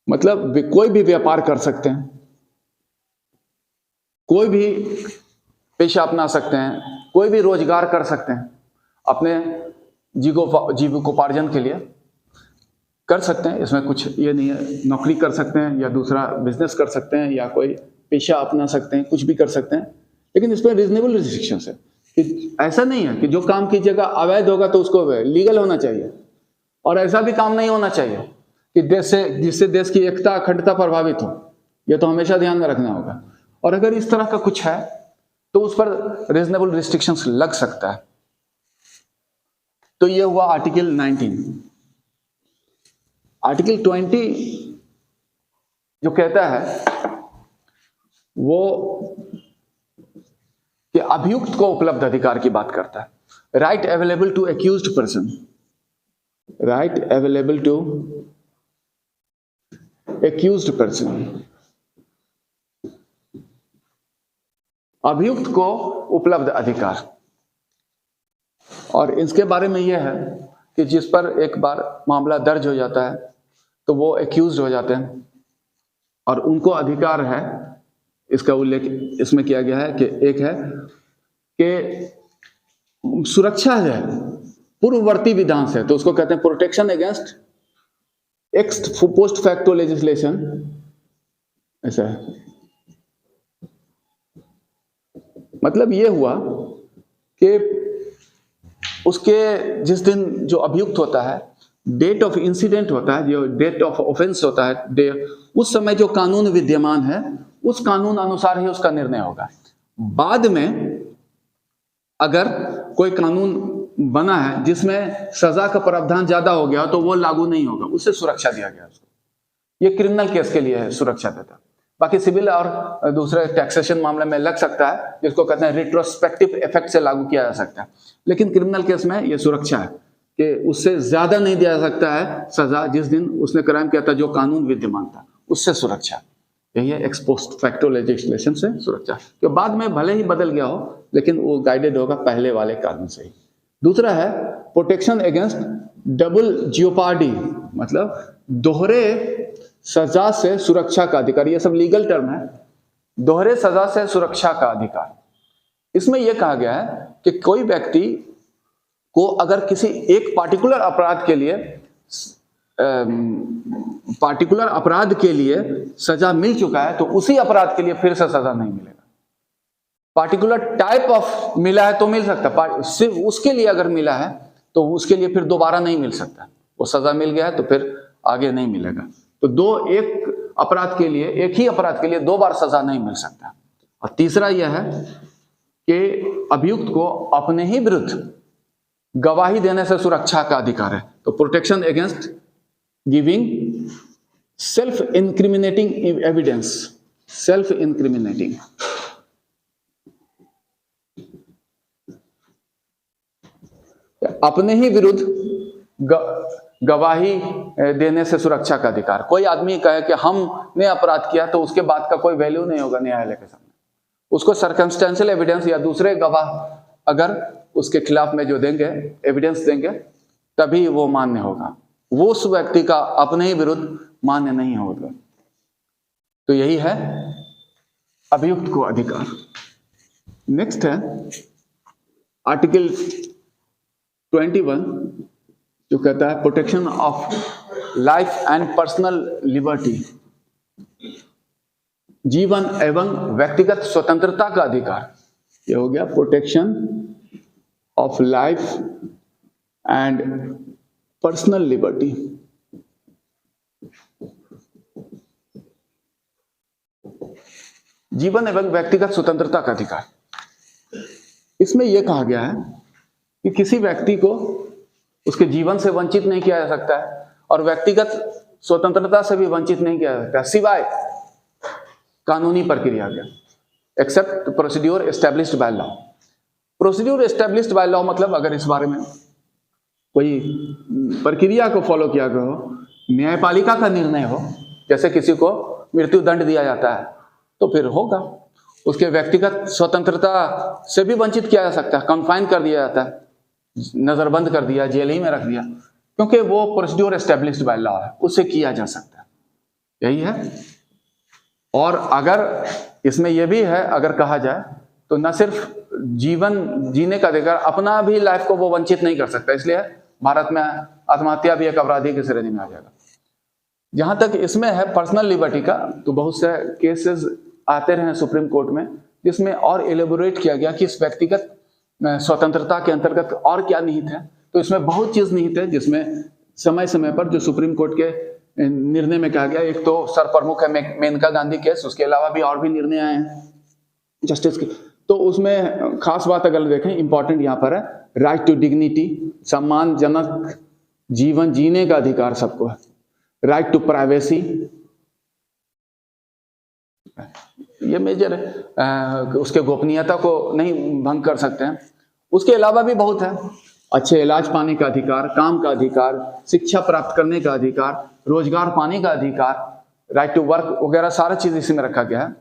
मतलब कोई भी व्यापार कर सकते हैं, कोई भी पेशा अपना सकते हैं, कोई भी रोजगार कर सकते हैं, अपने जीविकोपार्जन के लिए कर सकते हैं। इसमें कुछ ये नहीं है, नौकरी कर सकते हैं या दूसरा बिजनेस कर सकते हैं या कोई पेशा अपना सकते हैं, कुछ भी कर सकते हैं। लेकिन इसमें रीजनेबल रिस्ट्रिक्शंस है कि ऐसा नहीं है कि जो काम की जगह अवैध होगा तो उसको लीगल होना चाहिए, और ऐसा भी काम नहीं होना चाहिए कि जिससे देश की एकता अखंडता प्रभावित हो। यह तो हमेशा ध्यान में रखना होगा। और अगर इस तरह का कुछ है तो उस पर रीजनेबल रिस्ट्रिक्शंस लग सकता है। तो यह हुआ आर्टिकल 19। आर्टिकल 20 जो कहता है वो कि अभियुक्त को उपलब्ध अधिकार की बात करता है। Right available to accused person, right available to accused person, अभियुक्त को उपलब्ध अधिकार। और इसके बारे में यह है कि जिस पर एक बार मामला दर्ज हो जाता है तो वो एक्यूज्ड हो जाते हैं और उनको अधिकार है। इसका उल्लेख इसमें किया गया है कि एक है कि सुरक्षा है पूर्ववर्ती विधान से, तो उसको कहते हैं protection against x post facto legislation. ऐसा है, मतलब ये हुआ कि उसके जिस दिन जो अभियुक्त होता है, डेट ऑफ इंसिडेंट होता है, जो डेट ऑफ ऑफेंस होता है, उस समय जो कानून विद्यमान है उस कानून अनुसार ही उसका निर्णय होगा। बाद में अगर कोई कानून बना है जिसमें सजा का प्रावधान ज्यादा हो गया तो वो लागू नहीं होगा, उससे सुरक्षा दिया गया उसको। ये क्रिमिनल केस के लिए है सुरक्षा देता। बाकी सिविल और दूसरे टैक्सेशन मामले में लग सकता है, जिसको कहते हैं रिट्रोस्पेक्टिव इफेक्ट से लागू किया जा सकता है। लेकिन क्रिमिनल केस में ये सुरक्षा है कि उससे ज्यादा नहीं दिया जा सकता है सजा जिस दिन उसने क्राइम किया था, जो कानून विद्यमान था उससे सुरक्षा। यही है एक्स पोस्ट फैक्टो लेजिस्लेशन से सुरक्षा, कि बाद में भले ही बदल गया हो लेकिन वो गाइडेड होगा पहले वाले कानून से ही। दूसरा है प्रोटेक्शन अगेंस्ट डबल जियोपार्डी, मतलब दोहरे सजा से सुरक्षा का अधिकार। ये सब लीगल टर्म है। दोहरे सजा से सुरक्षा का अधिकार, इसमें यह कहा गया है कि कोई व्यक्ति को अगर किसी एक पार्टिकुलर अपराध के लिए सजा मिल चुका है तो उसी अपराध के लिए फिर से सजा नहीं मिलेगा। पार्टिकुलर टाइप ऑफ मिला है तो मिल सकता, सिर्फ उसके लिए अगर मिला है तो उसके लिए फिर दोबारा नहीं मिल सकता। वो सजा मिल गया है तो फिर आगे नहीं मिलेगा। तो एक ही अपराध के लिए 2 बार सजा नहीं मिल सकता। और तीसरा यह है कि अभियुक्त को अपने ही विरुद्ध गवाही देने से सुरक्षा का अधिकार है। तो protection against giving self incriminating evidence, self incriminating. अपने ही विरुद्ध गवाही देने से सुरक्षा का अधिकार। कोई आदमी कहे कि हमने अपराध किया तो उसके बाद का कोई वैल्यू नहीं होगा न्यायालय के सामने। उसको सर्कमस्टेंशियल एविडेंस या दूसरे गवाह अगर उसके खिलाफ में जो देंगे, एविडेंस देंगे, तभी वो मान्य होगा। वो उस व्यक्ति का अपने ही विरुद्ध मान्य नहीं होगा। तो यही है अभियुक्त को अधिकार। नेक्स्ट है आर्टिकल 21 जो कहता है protection of life and personal liberty, जीवन एवं व्यक्तिगत स्वतंत्रता का अधिकार। यह हो गया protection of life and personal liberty. जीवन एवं व्यक्तिगत स्वतंत्रता का अधिकार। इसमें यह कहा गया है कि किसी व्यक्ति को उसके जीवन से वंचित नहीं किया जा सकता है और व्यक्तिगत स्वतंत्रता से भी वंचित नहीं किया जा सकता सिवाय कानूनी प्रक्रिया के, except procedure established by law. Procedure established by law मतलब अगर इस बारे में कोई प्रक्रिया को फॉलो किया गया हो, न्यायपालिका का निर्णय हो, जैसे किसी को मृत्यु दंड दिया जाता है तो फिर होगा। उसके व्यक्तिगत स्वतंत्रता से भी वंचित किया जा सकता है, कन्फाइन कर दिया जाता है, नजरबंद कर दिया, जेल ही में रख दिया, क्योंकि वो प्रोसीड्यूर एस्टेब्लिश्ड बाय लॉ है, उससे किया जा सकता है। यही है। और अगर इसमें यह भी है, अगर कहा जाए तो न सिर्फ जीवन जीने का अधिकार, अपना भी लाइफ को वो वंचित नहीं कर सकता। इसलिए भारत में आत्महत्या भी एक अपराधी की श्रेणी में आ जाएगा। जहां तक इसमें है पर्सनल लिबर्टी का, तो बहुत से केसेस आते रहे सुप्रीम कोर्ट में जिसमें और एलेबोरेट किया गया कि इस व्यक्तिगत स्वतंत्रता के अंतर्गत और क्या निहित है। तो इसमें बहुत चीज निहित है, जिसमें समय समय पर जो सुप्रीम कोर्ट के निर्णय में कहा गया, एक तो सर्वप्रमुख है मेनका गांधी केस, उसके अलावा भी और भी निर्णय आए हैं जस्टिस के। तो उसमें खास बात अगर देखें, इंपॉर्टेंट यहाँ पर है राइट टू डिग्निटी, सम्मानजनक जीवन जीने का अधिकार सबको है। राइट टू प्राइवेसी, ये मेजर है, उसके गोपनीयता को नहीं भंग कर सकते हैं। उसके अलावा भी बहुत है, अच्छे इलाज पाने का अधिकार, काम का अधिकार, शिक्षा प्राप्त करने का अधिकार, रोजगार पाने का अधिकार, राइट टू वर्क वगैरह सारा चीज इसी में रखा गया है।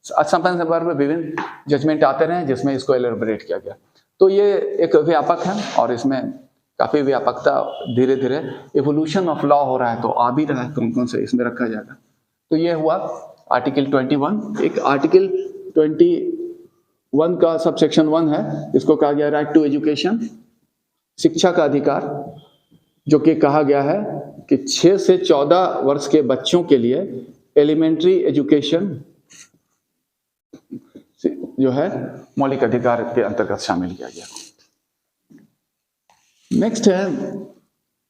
समय समय पर विभिन्न जजमेंट आते रहे जिसमें इसको एलेबोरेट किया गया। तो ये एक व्यापक है और इसमें काफी व्यापकता, धीरे धीरे इवोल्यूशन ऑफ लॉ हो रहा है, तो आ भी रहा है कौन कौन से इसमें रखा जाएगा। तो ये हुआ आर्टिकल 21। एक आर्टिकल 21 का सबसेक्शन 1 है, इसको कहा गया राइट टू एजुकेशन, शिक्षा का अधिकार, जो कि कहा गया है कि 6 से 14 वर्ष के बच्चों के लिए एलिमेंट्री एजुकेशन जो है मौलिक अधिकार के अंतर्गत शामिल किया गया। नेक्स्ट है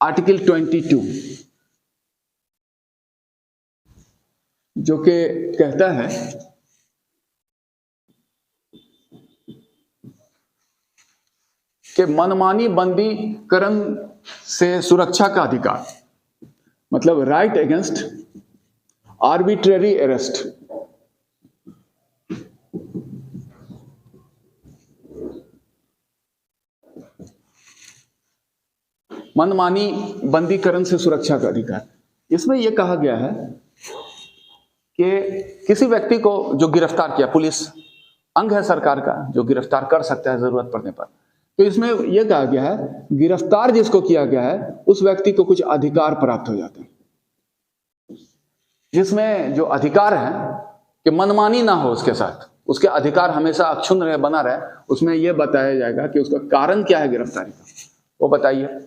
आर्टिकल 22, जो कि कहता है कि मनमानी बंदीकरण से सुरक्षा का अधिकार, मतलब राइट अगेंस्ट आर्बिट्रेरी अरेस्ट। मनमानी बंदीकरण से सुरक्षा का अधिकार। इसमें यह कहा गया है कि किसी व्यक्ति को जो गिरफ्तार किया, पुलिस अंग है सरकार का जो गिरफ्तार कर सकता है जरूरत पड़ने पर, तो इसमें यह कहा गया है गिरफ्तार जिसको किया गया है उस व्यक्ति को कुछ अधिकार प्राप्त हो जाते हैं, जिसमें जो अधिकार है कि मनमानी ना हो उसके साथ, उसके अधिकार हमेशा अक्षुण्ण रहे, बना रहे। उसमें यह बताया जाएगा कि उसका कारण क्या है गिरफ्तारी का, वो बताइए।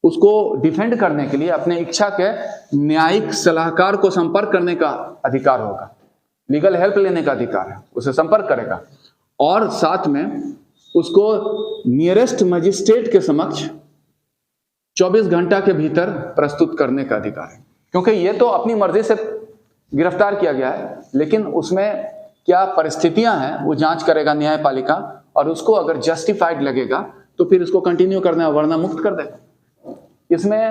उसको डिफेंड करने के लिए अपने इच्छा के न्यायिक सलाहकार को संपर्क करने का अधिकार होगा, लीगल हेल्प लेने का अधिकार है, उसे संपर्क करेगा। और साथ में उसको नियरेस्ट मजिस्ट्रेट के समक्ष 24 घंटा के भीतर प्रस्तुत करने का अधिकार है, क्योंकि ये तो अपनी मर्जी से गिरफ्तार किया गया है, लेकिन उसमें क्या परिस्थितियां हैं वो जांच करेगा न्यायपालिका, और उसको अगर जस्टिफाइड लगेगा तो फिर इसको कंटिन्यू करना है, वरना मुक्त कर देगा। इसमें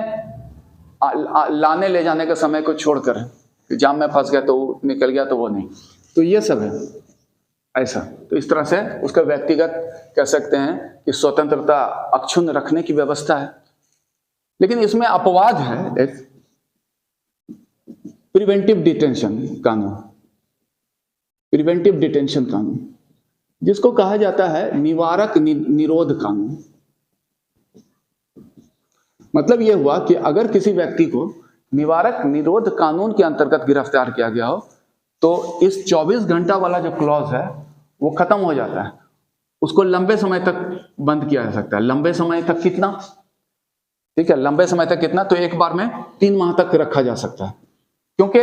लाने ले जाने के समय को छोड़कर जाम में फंस गया तो निकल गया तो वो नहीं, तो ये सब है ऐसा। तो इस तरह से उसका व्यक्तिगत कह सकते हैं कि स्वतंत्रता अक्षुण्ण रखने की व्यवस्था है। लेकिन इसमें अपवाद है, एक प्रिवेंटिव डिटेंशन कानून, प्रिवेंटिव डिटेंशन कानून, जिसको कहा जाता है निवारक निरोध कानून। मतलब यह हुआ कि अगर किसी व्यक्ति को निवारक निरोध कानून के अंतर्गत गिरफ्तार किया गया हो तो इस 24 घंटा वाला जो क्लॉज है वो खत्म हो जाता है, उसको लंबे समय तक बंद किया जा सकता है। लंबे समय तक कितना, ठीक है, लंबे समय तक कितना, तो एक बार में 3 माह तक रखा जा सकता है। क्योंकि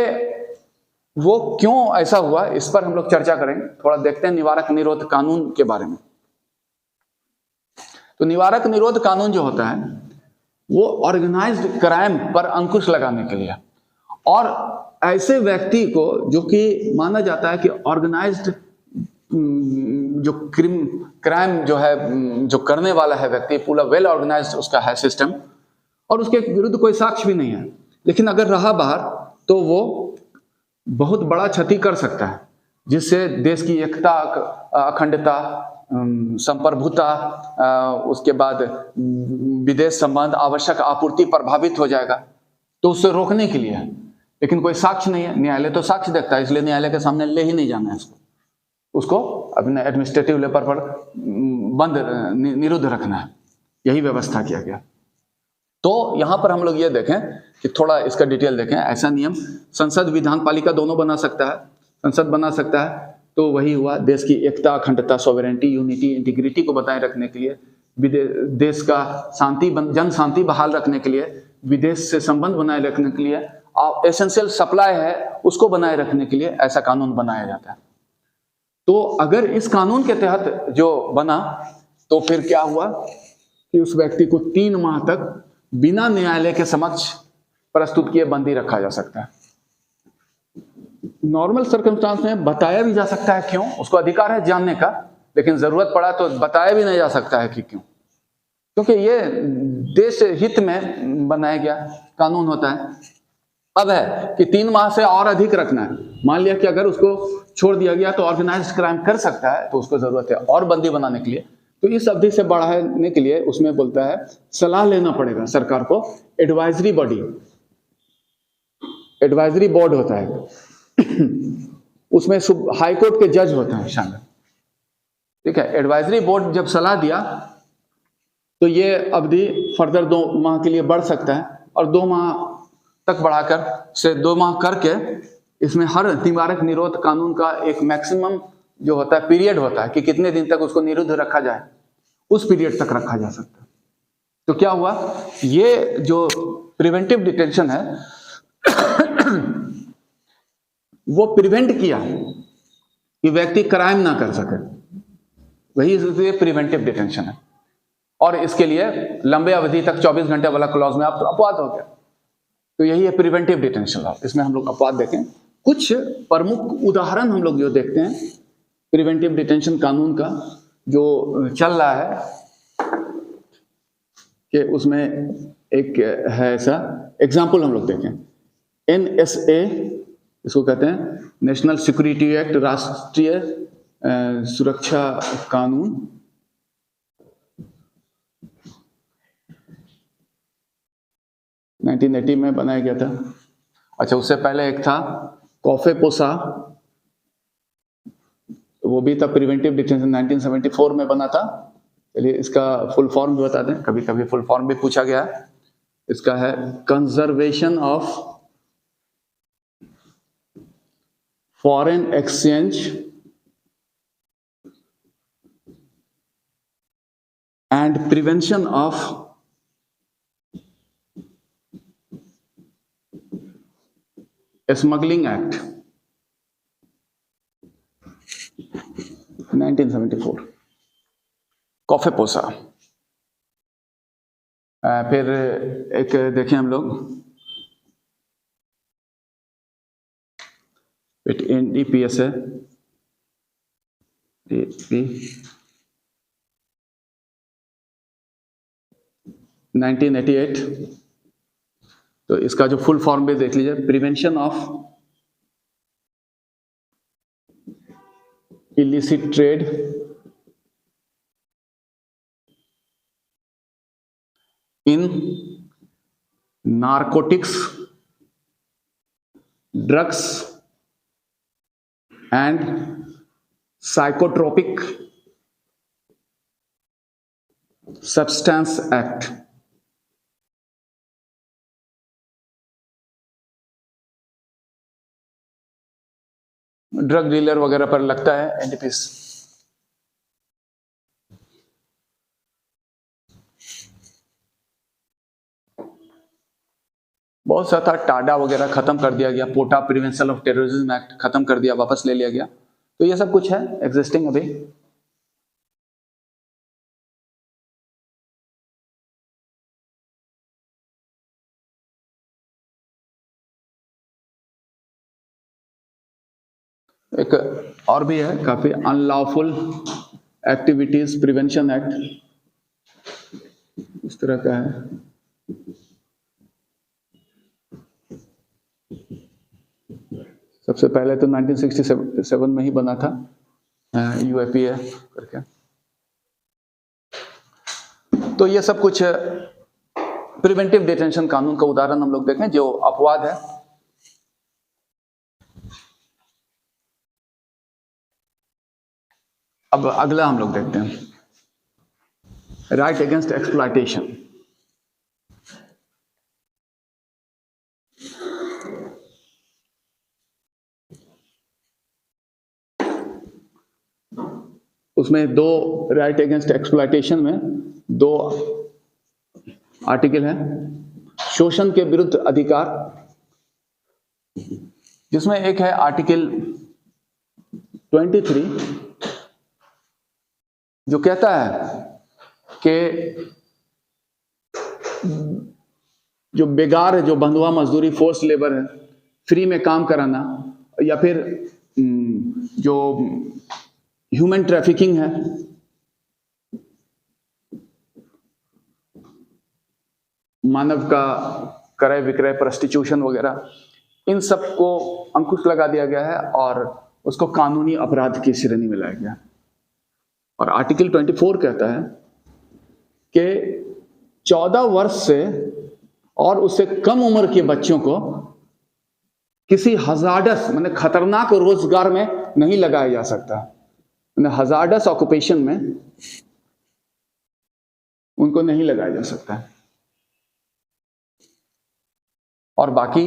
वो क्यों ऐसा हुआ इस पर हम लोग चर्चा करेंगे, थोड़ा देखते हैं निवारक निरोध कानून के बारे में। तो निवारक निरोध कानून जो होता है वो ऑर्गेनाइज्ड क्राइम पर अंकुश लगाने के लिए, और ऐसे व्यक्ति को जो कि माना जाता है कि ऑर्गेनाइज्ड जो क्राइम जो है, जो करने वाला है व्यक्ति, पूरा वेल ऑर्गेनाइज्ड उसका है सिस्टम, और उसके विरुद्ध कोई साक्ष्य भी नहीं है, लेकिन अगर रहा बाहर तो वो बहुत बड़ा क्षति कर सकता है, जिससे देश की एकता, अखंडता, संप्रभुता, उसके बाद विदेश संबंध, आवश्यक आपूर्ति प्रभावित हो जाएगा। तो उससे रोकने के लिए, लेकिन कोई साक्ष्य नहीं है, न्यायालय तो साक्ष्य देखता है, इसलिए न्यायालय के सामने ले ही नहीं जाना है उसको अपने एडमिनिस्ट्रेटिव लेवल पर बंद, निरुद्ध रखना है। यही व्यवस्था किया गया। तो यहां पर हम लोग ये देखें कि थोड़ा इसका डिटेल देखें। ऐसा नियम संसद, विधान पालिका दोनों बना सकता है। संसद बना सकता है तो वही हुआ, देश की एकता, अखंडता, सॉवरेनिटी, यूनिटी, इंटीग्रिटी को बनाए रखने के लिए, देश का शांति, जन शांति बहाल रखने के लिए, विदेश से संबंध बनाए रखने के लिए, और एसेंशियल सप्लाई है उसको बनाए रखने के लिए ऐसा कानून बनाया जाता है। तो अगर इस कानून के तहत जो बना तो फिर क्या हुआ कि उस व्यक्ति को 3 माह तक बिना न्यायालय के समक्ष प्रस्तुत किए बंदी रखा जा सकता है। नॉर्मल सर्कमस्टांस में बताया भी जा सकता है क्यों, उसको अधिकार है जानने का, लेकिन जरूरत पड़ा तो बताया भी नहीं जा सकता है कि क्यों, क्योंकि ये देश हित में बनाया गया कानून होता है। अब है कि 3 माह से और अधिक रखना है। मान लिया कि अगर उसको छोड़ दिया गया तो ऑर्गेनाइज्ड क्राइम कर सकता है, तो उसको जरूरत है और बंदी बनाने के लिए, तो इस अवधि से बढ़ाने के लिए उसमें बोलता है सलाह लेना पड़ेगा सरकार को। एडवाइजरी बॉडी, एडवाइजरी बोर्ड होता है उसमें हाई कोर्ट के जज होते हैं शामिल, ठीक है। एडवाइजरी बोर्ड जब सलाह दिया तो ये अवधि फर्दर 2 माह के लिए बढ़ सकता है, और 2 माह तक बढ़ाकर से 2 माह करके इसमें हर निवारक निरोध कानून का एक मैक्सिमम जो होता है पीरियड होता है कि कितने दिन तक उसको निरुद्ध रखा जाए, उस पीरियड तक रखा जा सकता है। तो क्या हुआ, ये जो प्रिवेंटिव डिटेंशन है वो प्रिवेंट किया कि व्यक्ति क्राइम ना कर सके, वही इसलिए प्रिवेंटिव डिटेंशन है। और इसके लिए लंबे अवधि तक 24 घंटे वाला क्लॉज में आप तो अपवाद हो गया, तो यही है प्रिवेंटिव डिटेंशन लॉ। इसमें हम लोग अपवाद देखें, कुछ प्रमुख उदाहरण हम लोग जो देखते हैं प्रिवेंटिव डिटेंशन कानून का जो चल रहा है कि उसमें एक है ऐसा एग्जाम्पल हम लोग देखें। NSA इसको कहते हैं, नेशनल सिक्योरिटी एक्ट, राष्ट्रीय सुरक्षा कानून। नाइनटीन 1980 में बनाया गया था। अच्छा, उससे पहले एक था कॉफेपोसा, वो भी था प्रिवेंटिव डिटेंशन, 1974 में बना था। चलिए इसका फुल फॉर्म भी बता दें, कभी कभी फुल फॉर्म भी पूछा गया है। इसका है conservation of foreign exchange and prevention of smuggling act 1974, कॉफेपोसा। फिर एक देखें हम लोग NDPS है, 1988, तो इसका जो फुल फॉर्म भी देख लीजिए, prevention of illicit trade in narcotics, drugs and psychotropic substance act. Drug dealer वगैरह पर लगता है NDPS। बहुत सा था, टाडा वगैरह खत्म कर दिया गया, पोटा प्रिवेंशन ऑफ टेररिज्म एक्ट खत्म कर दिया, वापस ले लिया गया। तो ये सब कुछ है एग्जिस्टिंग अभी। एक और भी है काफी, अनलॉफुल एक्टिविटीज प्रिवेंशन एक्ट, इस तरह का है। सबसे पहले तो 1967 में ही बना था यूएपीए करके। तो ये सब कुछ प्रिवेंटिव डिटेंशन कानून का उदाहरण हम लोग देखें जो अपवाद है। अब अगला हम लोग देखते हैं, राइट अगेंस्ट एक्सप्लॉयटेशन। उसमें दो, राइट अगेंस्ट एक्सप्लॉयटेशन में दो आर्टिकल हैं। शोषण के विरुद्ध अधिकार, जिसमें एक है आर्टिकल 23 जो कहता है कि जो बेगार है, जो बंधुआ मजदूरी, फोर्स लेबर है, फ्री में काम कराना, या फिर जो ह्यूमन ट्रैफिकिंग है, मानव का क्रय विक्रय, प्रोस्टिट्यूशन वगैरह, इन सब को अंकुश लगा दिया गया है और उसको कानूनी अपराध की श्रेणी में लाया गया है। और आर्टिकल 24 कहता है कि 14 वर्ष से और उससे कम उम्र के बच्चों को किसी हजार्डस माने खतरनाक रोजगार में नहीं लगाया जा सकता। हजार्डस ऑक्यूपेशन में उनको नहीं लगाया जा सकता है। और बाकी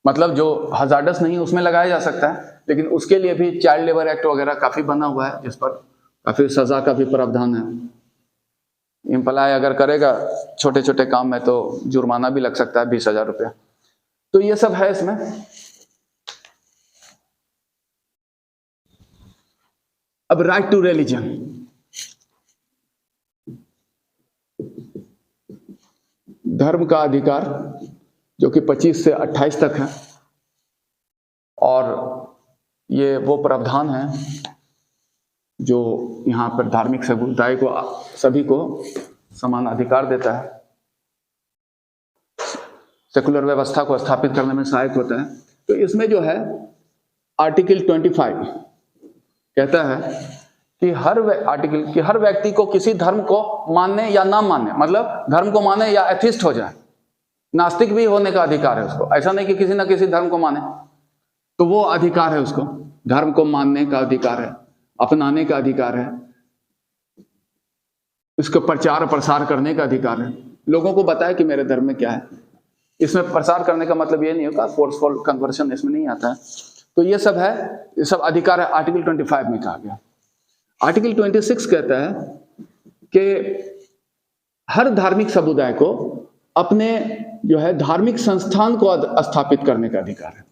मतलब जो हजार्डस नहीं उसमें लगाया जा सकता है, लेकिन उसके लिए भी चाइल्ड लेबर एक्ट वगैरह काफी बना हुआ है, जिस पर काफी सजा का भी प्रावधान है। एम्प्लॉय अगर करेगा छोटे छोटे काम में तो जुर्माना भी लग सकता है 20,000 रुपया। तो ये सब है इसमें। अब राइट टू रिलीजन, धर्म का अधिकार, जो कि 25 से 28 तक है। और ये वो प्रावधान है जो यहाँ पर धार्मिक समुदाय को, सभी को समान अधिकार देता है, सेकुलर व्यवस्था को स्थापित करने में सहायक होता है। तो इसमें जो है आर्टिकल 25 कहता है कि हर व्यक्ति को किसी धर्म को मानने या ना मानने, मतलब धर्म को माने या एथिस्ट हो जाए, नास्तिक भी होने का अधिकार है उसको। ऐसा नहीं कि किसी ना किसी धर्म को माने, तो वो अधिकार है उसको। धर्म को मानने का अधिकार है, अपनाने का अधिकार है, इसको प्रचार प्रसार करने का अधिकार है। लोगों को बताए कि मेरे धर्म में क्या है। इसमें प्रसार करने का मतलब ये नहीं होगा, फोर्सफुल कन्वर्शन इसमें नहीं आता है। तो ये सब है, ये सब अधिकार है, आर्टिकल 25 में कहा गया। आर्टिकल 26 कहता है कि हर धार्मिक समुदाय को अपने जो है धार्मिक संस्थान को स्थापित करने का अधिकार है,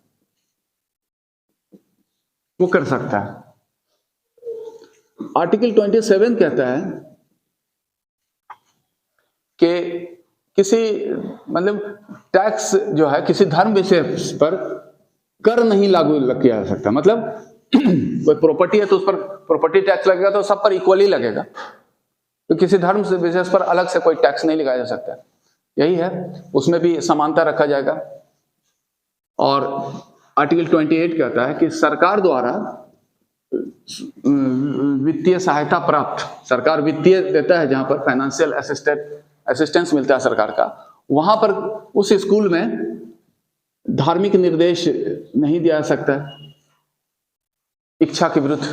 वो कर सकता है। आर्टिकल 27 कहता है कि किसी मतलब टैक्स जो है किसी धर्म विशेष पर कर नहीं लागू किया जा सकता। मतलब कोई प्रॉपर्टी है तो उस पर प्रॉपर्टी टैक्स लगेगा तो सब पर इक्वली लगेगा, तो किसी धर्म से विशेष पर अलग से कोई टैक्स नहीं लगाया जा सकता। यही है, उसमें भी समानता रखा जाएगा। और आर्टिकल 28 कहता है कि सरकार द्वारा वित्तीय सहायता प्राप्त, सरकार वित्तीय देता है जहां पर फाइनेंशियल असिस्टेंस मिलता है सरकार का, वहां पर उस स्कूल में धार्मिक निर्देश नहीं दिया जा सकता है। इच्छा के विरुद्ध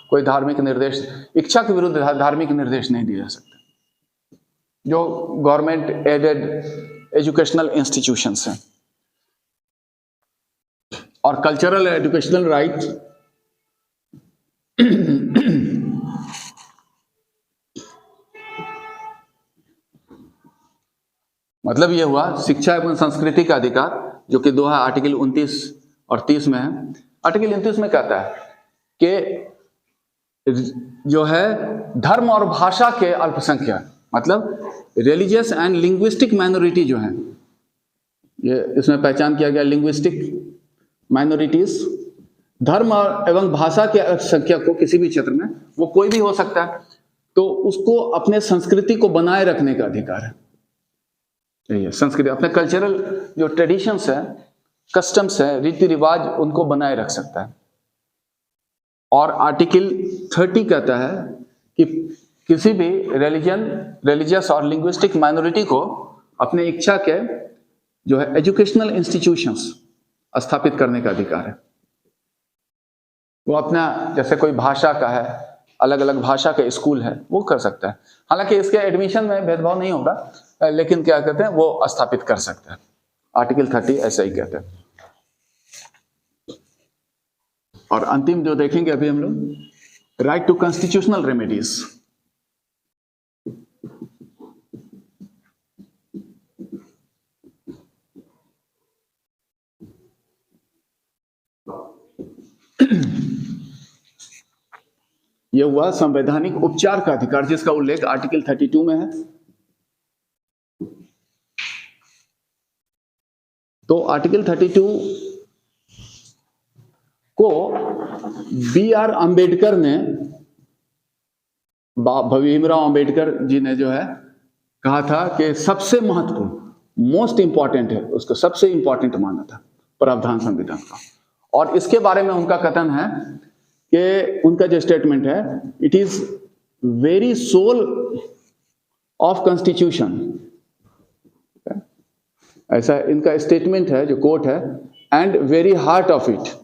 कोई धार्मिक निर्देश, इच्छा के विरुद्ध धार्मिक निर्देश नहीं दिया जा सकता। जो गवर्नमेंट एडेड एजुकेशनल इंस्टीट्यूशंस हैं। और कल्चरल एजुकेशनल राइट, मतलब ये हुआ शिक्षा एवं संस्कृति का अधिकार, जो कि 2 है, आर्टिकल 29 और 30 में है। आर्टिकल 29 में कहता है कि जो है धर्म और भाषा के अल्पसंख्यक, मतलब रिलीजियस एंड लिंग्विस्टिक माइनॉरिटी जो है, ये इसमें पहचान किया गया लिंग्विस्टिक माइनॉरिटीज, धर्म एवं भाषा के अल्पसंख्यक को किसी भी क्षेत्र में, वो कोई भी हो सकता है, तो उसको अपने संस्कृति को बनाए रखने का अधिकार है। यही है संस्कृति, अपने कल्चरल जो ट्रेडिशंस है, कस्टम्स है, रीति रिवाज, उनको बनाए रख सकता है। और आर्टिकल 30 कहता है कि किसी भी रिलीजियस और लिंग्विस्टिक माइनॉरिटी को अपने इच्छा के जो है एजुकेशनल इंस्टीट्यूशंस स्थापित करने का अधिकार है। वो अपना, जैसे कोई भाषा का है, अलग अलग भाषा के स्कूल है, वो कर सकता है। हालांकि इसके एडमिशन में भेदभाव नहीं होगा, लेकिन क्या कहते हैं, वो स्थापित कर सकता है। आर्टिकल 30 ऐसा ही कहते हैं। और अंतिम जो देखेंगे अभी हम लोग, राइट टू कॉन्स्टिट्यूशनल रेमेडीज। यह हुआ संवैधानिक उपचार का अधिकार, जिसका उल्लेख आर्टिकल 32 में है। तो आर्टिकल 32 को B.R. अंबेडकर ने, भीमराव अंबेडकर जी ने जो है कहा था कि सबसे महत्वपूर्ण, मोस्ट इंपॉर्टेंट है, उसको सबसे इंपॉर्टेंट माना था प्रावधान संविधान का। और इसके बारे में उनका कथन है कि उनका जो स्टेटमेंट है, it is very soul of constitution, ऐसा इनका स्टेटमेंट है, जो कोट है, and very heart of it.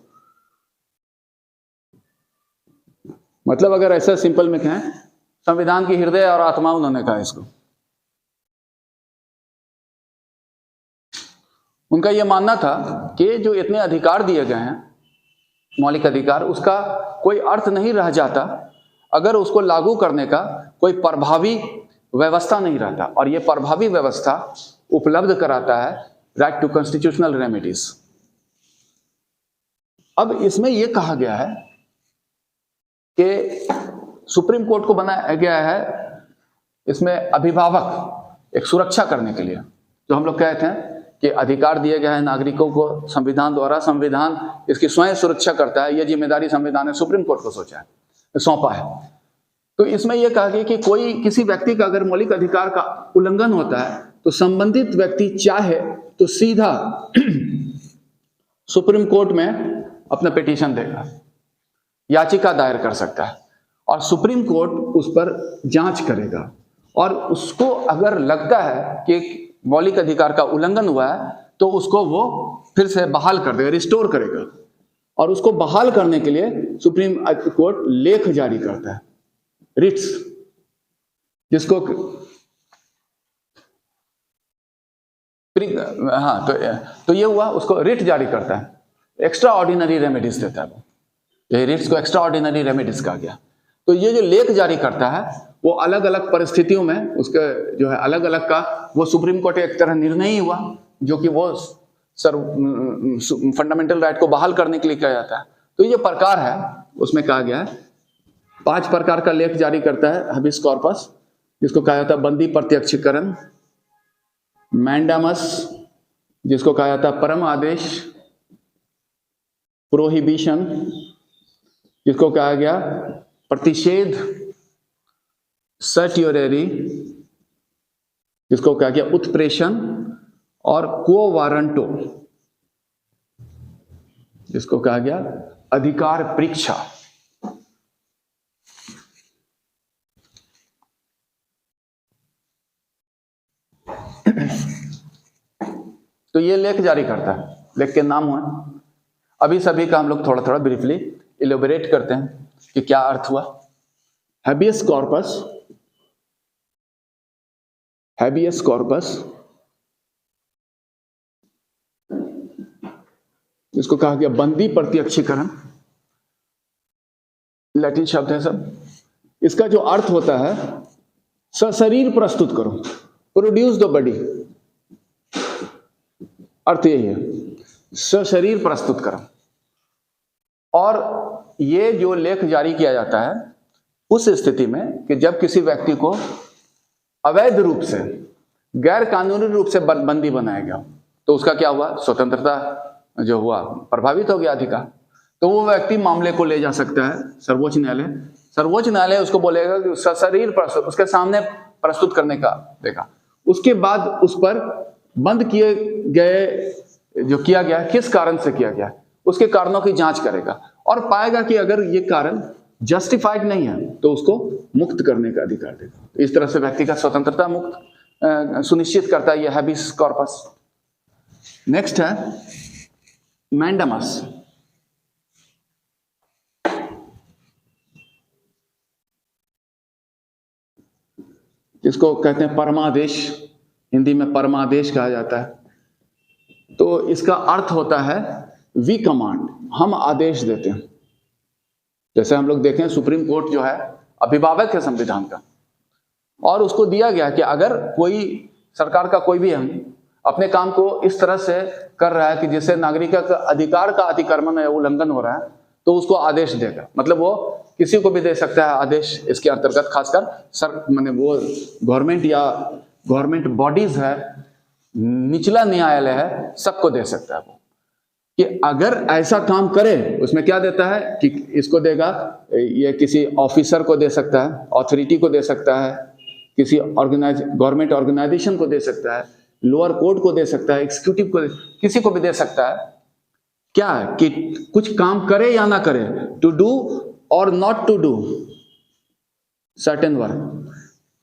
मतलब अगर ऐसा सिंपल में कहें, संविधान की हृदय और आत्मा उन्होंने कहा इसको। उनका यह मानना था कि जो इतने अधिकार दिए गए हैं, मौलिक अधिकार, उसका कोई अर्थ नहीं रह जाता अगर उसको लागू करने का कोई प्रभावी व्यवस्था नहीं रहता। और यह प्रभावी व्यवस्था उपलब्ध कराता है राइट टू कॉन्स्टिट्यूशनल रेमेडीज। अब इसमें यह कहा गया है कि सुप्रीम कोर्ट को बनाया गया है इसमें अभिभावक, एक सुरक्षा करने के लिए, जो हम लोग कहते हैं कि अधिकार दिए गए हैं नागरिकों को संविधान द्वारा, संविधान इसकी स्वयं सुरक्षा करता है, यह जिम्मेदारी संविधान ने सुप्रीम कोर्ट को सौंपा है। तो इसमें यह कहा गया कि कोई किसी व्यक्ति का अगर मौलिक अधिकार का उल्लंघन होता है, तो संबंधित व्यक्ति चाहे तो सीधा सुप्रीम कोर्ट में अपना पिटीशन देगा, याचिका दायर कर सकता है, और सुप्रीम कोर्ट उस पर जांच करेगा। और उसको अगर लगता है कि मौलिक अधिकार का उल्लंघन हुआ है, तो उसको वो फिर से बहाल कर देगा, रिस्टोर करेगा। और उसको बहाल करने के लिए सुप्रीम कोर्ट लेख जारी करता है, रिट्स, जिसको तो ये हुआ, उसको रिट जारी करता है, एक्स्ट्रा ऑर्डिनरी रेमेडीज देता है वो। ये रिट्स को एक्स्ट्रा ऑर्डिनरी रेमेडीज कहा गया। तो ये जो लेख जारी करता है, वो अलग अलग परिस्थितियों में उसके जो है अलग अलग का वो सुप्रीम कोर्ट एक तरह निर्णय ही हुआ, जो कि वो फंडामेंटल राइट को बहाल करने के लिए किया जाता है। तो ये प्रकार है, उसमें कहा गया है 5 प्रकार का लेख जारी करता है हबिस कॉर्पस, जिसको कहा जाता है बंदी प्रत्यक्षीकरण, मैंडामस, जिसको कहा जाता है परम आदेश, प्रोहिबिशन, जिसको कहा गया प्रतिषेध, सर्टियोरेरी, जिसको कहा गया उत्प्रेषण, और क्वो वारंटो, जिसको कहा गया अधिकार परीक्षा। तो ये लेख जारी करता है, लेख के नाम हुआ। अभी सभी का हम लोग थोड़ा थोड़ा ब्रीफली इलेबोरेट करते हैं कि क्या अर्थ हुआ। हैबियस कॉर्पस, हैबियस कॉर्पस, इसको कहा गया बंदी प्रत्यक्षीकरण, लैटिन शब्द है सब। इसका जो अर्थ होता है सशरीर प्रस्तुत करो, प्रोड्यूस द बॉडी, अर्थ यही है, सशरीर प्रस्तुत करो। और ये जो लेख जारी किया जाता है उस स्थिति में कि जब किसी व्यक्ति को अवैध रूप से, गैर कानूनी रूप से बंदी बनाया गया, तो उसका क्या हुआ, स्वतंत्रता जो हुआ प्रभावित हो गया अधिकार। तो वो व्यक्ति मामले को ले जा सकता है सर्वोच्च न्यायालय। सर्वोच्च न्यायालय उसको बोलेगा कि सशरीर प्रस्तुत, उसके सामने प्रस्तुत करने का देगा। उसके बाद उस पर बंद किए गए जो किया गया किस कारण से किया गया, उसके कारणों की जांच करेगा और पाएगा कि अगर ये कारण जस्टिफाइड नहीं है तो उसको मुक्त करने का अधिकार देगा। इस तरह से व्यक्ति का स्वतंत्रता मुक्त सुनिश्चित करता है यह हैबिस कॉर्पस। नेक्स्ट है मैंडामस। इसको कहते हैं परमादेश, हिंदी में परमादेश कहा जाता है। तो इसका अर्थ होता है वी कमांड, हम आदेश देते हैं। जैसे हम लोग देखें सुप्रीम कोर्ट जो है अभिभावक है संविधान का, और उसको दिया गया कि अगर कोई सरकार का कोई भी अंग अपने काम को इस तरह से कर रहा है कि जिससे नागरिक का अधिकार का अतिक्रमण या उल्लंघन हो रहा है तो उसको आदेश देगा। मतलब वो किसी को भी दे सकता है आदेश इसके अंतर्गत, खासकर माने वो गवर्नमेंट या गवर्नमेंट बॉडीज है, निचला न्यायालय है, सबको दे सकता है वो कि अगर ऐसा काम करे। उसमें क्या देता है कि इसको देगा, ये किसी ऑफिसर को दे सकता है, अथॉरिटी को दे सकता है, किसी गवर्नमेंट ऑर्गेनाइजेशन को दे सकता है, लोअर कोर्ट को दे सकता है, एग्जीक्यूटिव को किसी को भी दे सकता है। क्या है कि कुछ काम करे या ना करे, to do or not to do certain work,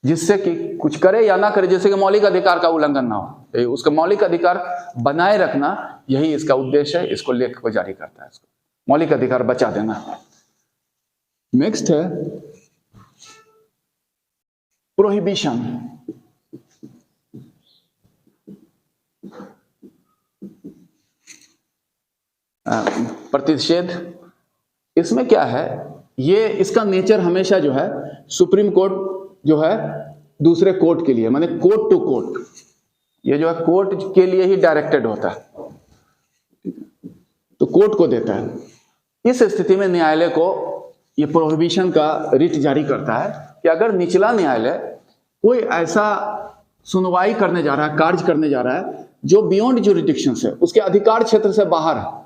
जिससे कि कुछ करे या ना करे, जैसे कि मौलिक अधिकार का उल्लंघन ना हो, उसका मौलिक अधिकार बनाए रखना, यही इसका उद्देश्य है। इसको लेख को जारी करता है, इसको मौलिक अधिकार बचा देना। नेक्स्ट है प्रोहिबिशन। प्रतिषेध। इसमें क्या है, ये इसका नेचर हमेशा जो है सुप्रीम कोर्ट जो है दूसरे कोर्ट के लिए, माने कोर्ट टू कोर्ट, ये जो है कोर्ट के लिए ही डायरेक्टेड होता है, तो कोर्ट को देता है। इस स्थिति में न्यायालय को ये प्रोहिबिशन का रिट जारी करता है कि अगर निचला न्यायालय कोई ऐसा सुनवाई करने जा रहा है, कार्य करने जा रहा है जो बियॉन्ड ज्यूरिडिक्शन से, उसके अधिकार क्षेत्र से बाहर है,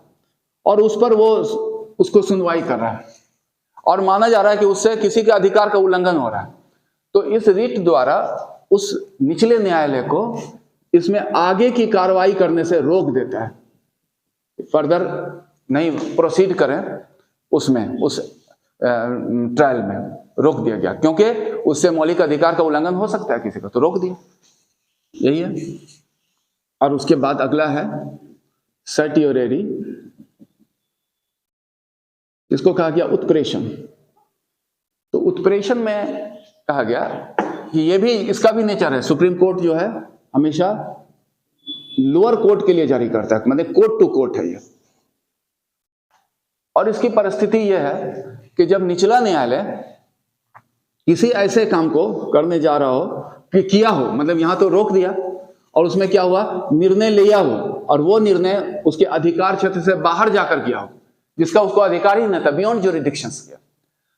और उस पर वो उसको सुनवाई कर रहा है और माना जा रहा है कि उससे किसी के अधिकार का उल्लंघन हो रहा है, तो इस रिट द्वारा उस निचले न्यायालय को इसमें आगे की कार्रवाई करने से रोक देता है, फर्दर नहीं प्रोसीड करें उसमें, उस ट्रायल में रोक दिया गया, क्योंकि उससे मौलिक अधिकार का उल्लंघन हो सकता है किसी का, तो रोक दिया, यही है। और उसके बाद अगला है सर्टियोरेरी, इसको कहा गया उत्प्रेषण। तो उत्प्रेषण में कहा गया कि ये भी, इसका भी नेचर है, सुप्रीम कोर्ट जो है हमेशा लोअर कोर्ट के लिए जारी करता है, मतलब कोर्ट टू कोर्ट है ये। और इसकी परिस्थिति यह है कि जब निचला न्यायालय किसी ऐसे काम को करने जा रहा हो कि किया हो, मतलब यहां तो रोक दिया और उसमें क्या हुआ, निर्णय लिया हो, और वो निर्णय उसके अधिकार क्षेत्र से बाहर जाकर किया हो, जिसका उसको अधिकार ही नहीं था, बियॉन्ड ज्यूरिडिक्शंस किया,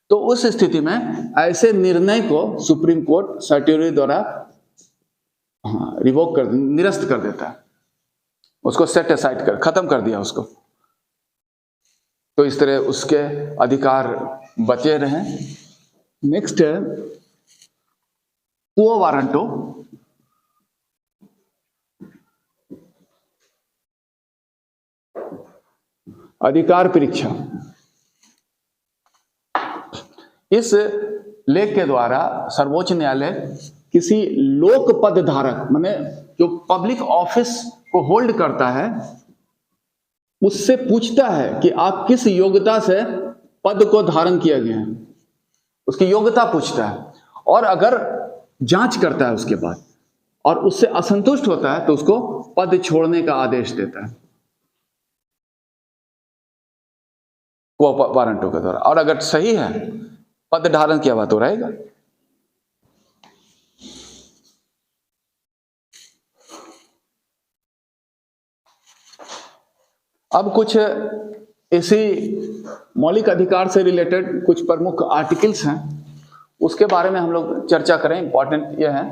तो उस स्थिति में ऐसे निर्णय को सुप्रीम कोर्ट सर्टियोरेरी द्वारा रिवोक कर, निरस्त कर देता है, उसको सेट असाइड कर, खत्म कर दिया उसको। तो इस तरह उसके अधिकार बचे रहें। नेक्स्ट है क्वो वारंटो। अधिकार परीक्षा। इस लेख के द्वारा सर्वोच्च न्यायालय किसी लोक पद धारक, माने जो पब्लिक ऑफिस को होल्ड करता है, उससे पूछता है कि आप किस योग्यता से पद को धारण किया गया है, उसकी योग्यता पूछता है, और अगर जांच करता है उसके बाद और उससे असंतुष्ट होता है तो उसको पद छोड़ने का आदेश देता है वो वारंटों के द्वारा, और अगर सही है पद धारण किया हुआ तो रहेगा। अब कुछ इसी मौलिक अधिकार से रिलेटेड कुछ प्रमुख आर्टिकल्स हैं, उसके बारे में हम लोग चर्चा करें। इंपॉर्टेंट ये है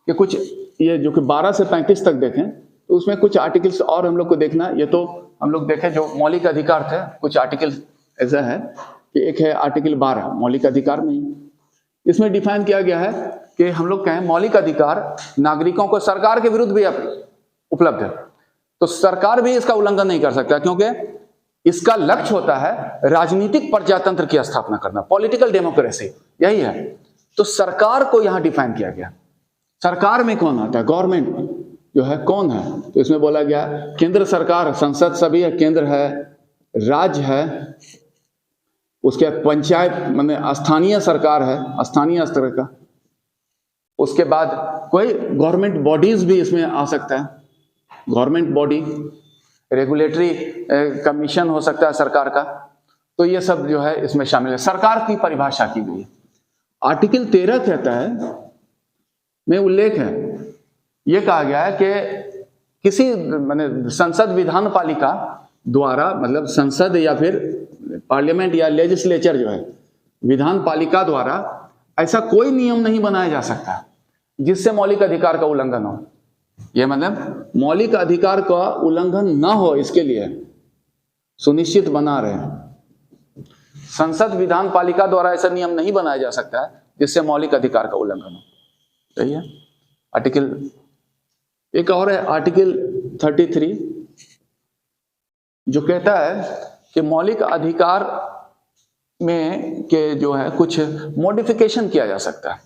कि कुछ ये जो कि 12 से 35 तक देखें, तो उसमें कुछ आर्टिकल्स और हम लोग को देखना। ये तो हम लोग देखें जो मौलिक अधिकार थे, कुछ आर्टिकल्स ऐसा है कि एक है आर्टिकल 12 मौलिक अधिकार में ही, इसमें डिफाइन किया गया है कि हम लोग कहें मौलिक अधिकार नागरिकों को सरकार के विरुद्ध भी उपलब्ध है, तो सरकार भी इसका उल्लंघन नहीं कर सकता, क्योंकि इसका लक्ष्य होता है राजनीतिक प्रजातंत्र की स्थापना करना, पॉलिटिकल डेमोक्रेसी, यही है। तो सरकार को यहां डिफाइन किया गया। सरकार में कौन आता है? गवर्नमेंट जो है कौन है? तो इसमें बोला गया केंद्र सरकार, संसद सभी है, केंद्र है, राज्य है, उसके पंचायत माने स्थानीय सरकार है, स्थानीय स्तर का, उसके बाद कोई गवर्नमेंट बॉडीज भी इसमें आ सकता है, गवर्नमेंट बॉडी, रेगुलेटरी कमीशन हो सकता है सरकार का, तो ये सब जो है इसमें शामिल है। सरकार की परिभाषा की गई है। आर्टिकल 13 कहता है में उल्लेख है, यह कहा गया है कि किसी माने संसद विधान पालिका द्वारा, मतलब संसद या फिर पार्लियामेंट या लेजिस्लेचर जो है विधान पालिका द्वारा ऐसा कोई नियम नहीं बनाया जा सकता जिससे मौलिक अधिकार का उल्लंघन हो। यह मतलब मौलिक अधिकार का उल्लंघन ना हो, इसके लिए सुनिश्चित बना रहे हैं। संसद विधान पालिका द्वारा ऐसा नियम नहीं बनाया जा सकता है जिससे मौलिक अधिकार का उल्लंघन हो। सही है। आर्टिकल एक और है आर्टिकल 33 जो कहता है कि मौलिक अधिकार में के जो है कुछ मॉडिफिकेशन किया जा सकता है।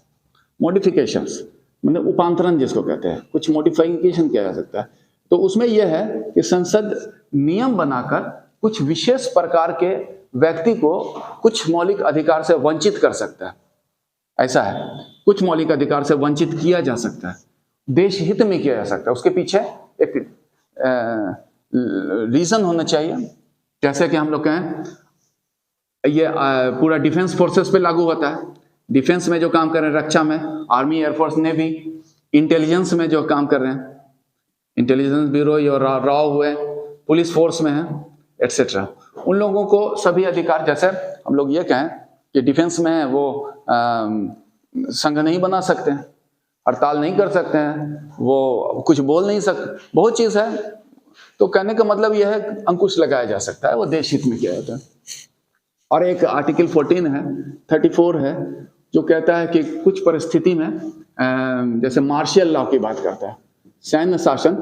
मॉडिफिकेशंस मतलब उपांतरण जिसको कहते हैं, कुछ मॉडिफिकेशन किया जा सकता है। तो उसमें यह है कि संसद नियम बनाकर कुछ विशेष प्रकार के व्यक्ति को कुछ मौलिक अधिकार से वंचित कर सकता है। ऐसा है, कुछ मौलिक अधिकार से वंचित किया जा सकता है, देश हित में किया जा सकता है। उसके पीछे एक रीजन होना चाहिए। जैसे कि हम लोग कहें ये पूरा डिफेंस फोर्सेस पे लागू होता है, डिफेंस में जो काम कर रहे हैं, रक्षा में, आर्मी, एयरफोर्स, नेवी, इंटेलिजेंस में जो काम कर रहे हैं, इंटेलिजेंस ब्यूरो, ये रॉ हुए, पुलिस फोर्स में है, एटसेट्रा, उन लोगों को सभी अधिकार, जैसे हम लोग ये कहें कि डिफेंस में है वो संघ नहीं बना सकते हैं, हड़ताल नहीं कर सकते हैं, वो कुछ बोल नहीं सकते, बहुत चीज है। तो कहने का मतलब यह है अंकुश लगाया जा सकता है, वो देश हित में किया जाता है। और एक आर्टिकल 34 है जो कहता है कि कुछ परिस्थिति में जैसे मार्शियल लॉ की बात करता है, सैन्य शासन,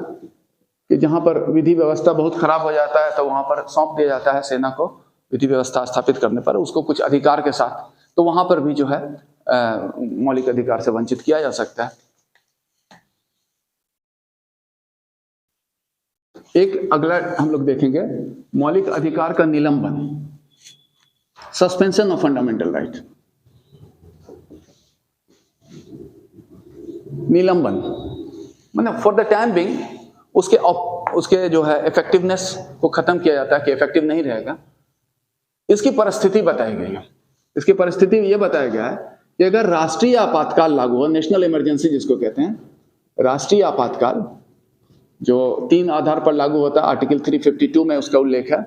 कि जहां पर विधि व्यवस्था बहुत खराब हो जाता है तो वहां पर सौंप दिया जाता है सेना को, विधि व्यवस्था स्थापित करने पर उसको कुछ अधिकार के साथ, तो वहां पर भी जो है मौलिक अधिकार से वंचित किया जा सकता है। एक अगला हम लोग देखेंगे मौलिक अधिकार का निलंबन, सस्पेंशन ऑफ फंडामेंटल राइट। निलंबन मतलब फॉर द टाइम बिंग उसके जो है इफेक्टिवनेस को खत्म किया जाता है कि इफेक्टिव नहीं रहेगा। इसकी परिस्थिति बताई गई है। इसकी परिस्थिति ये बताया गया है कि अगर राष्ट्रीय आपातकाल लागू हो, नेशनल इमरजेंसी जिसको कहते हैं, राष्ट्रीय आपातकाल जो 3 आधार पर लागू होता है, आर्टिकल 352 में उसका उल्लेख है।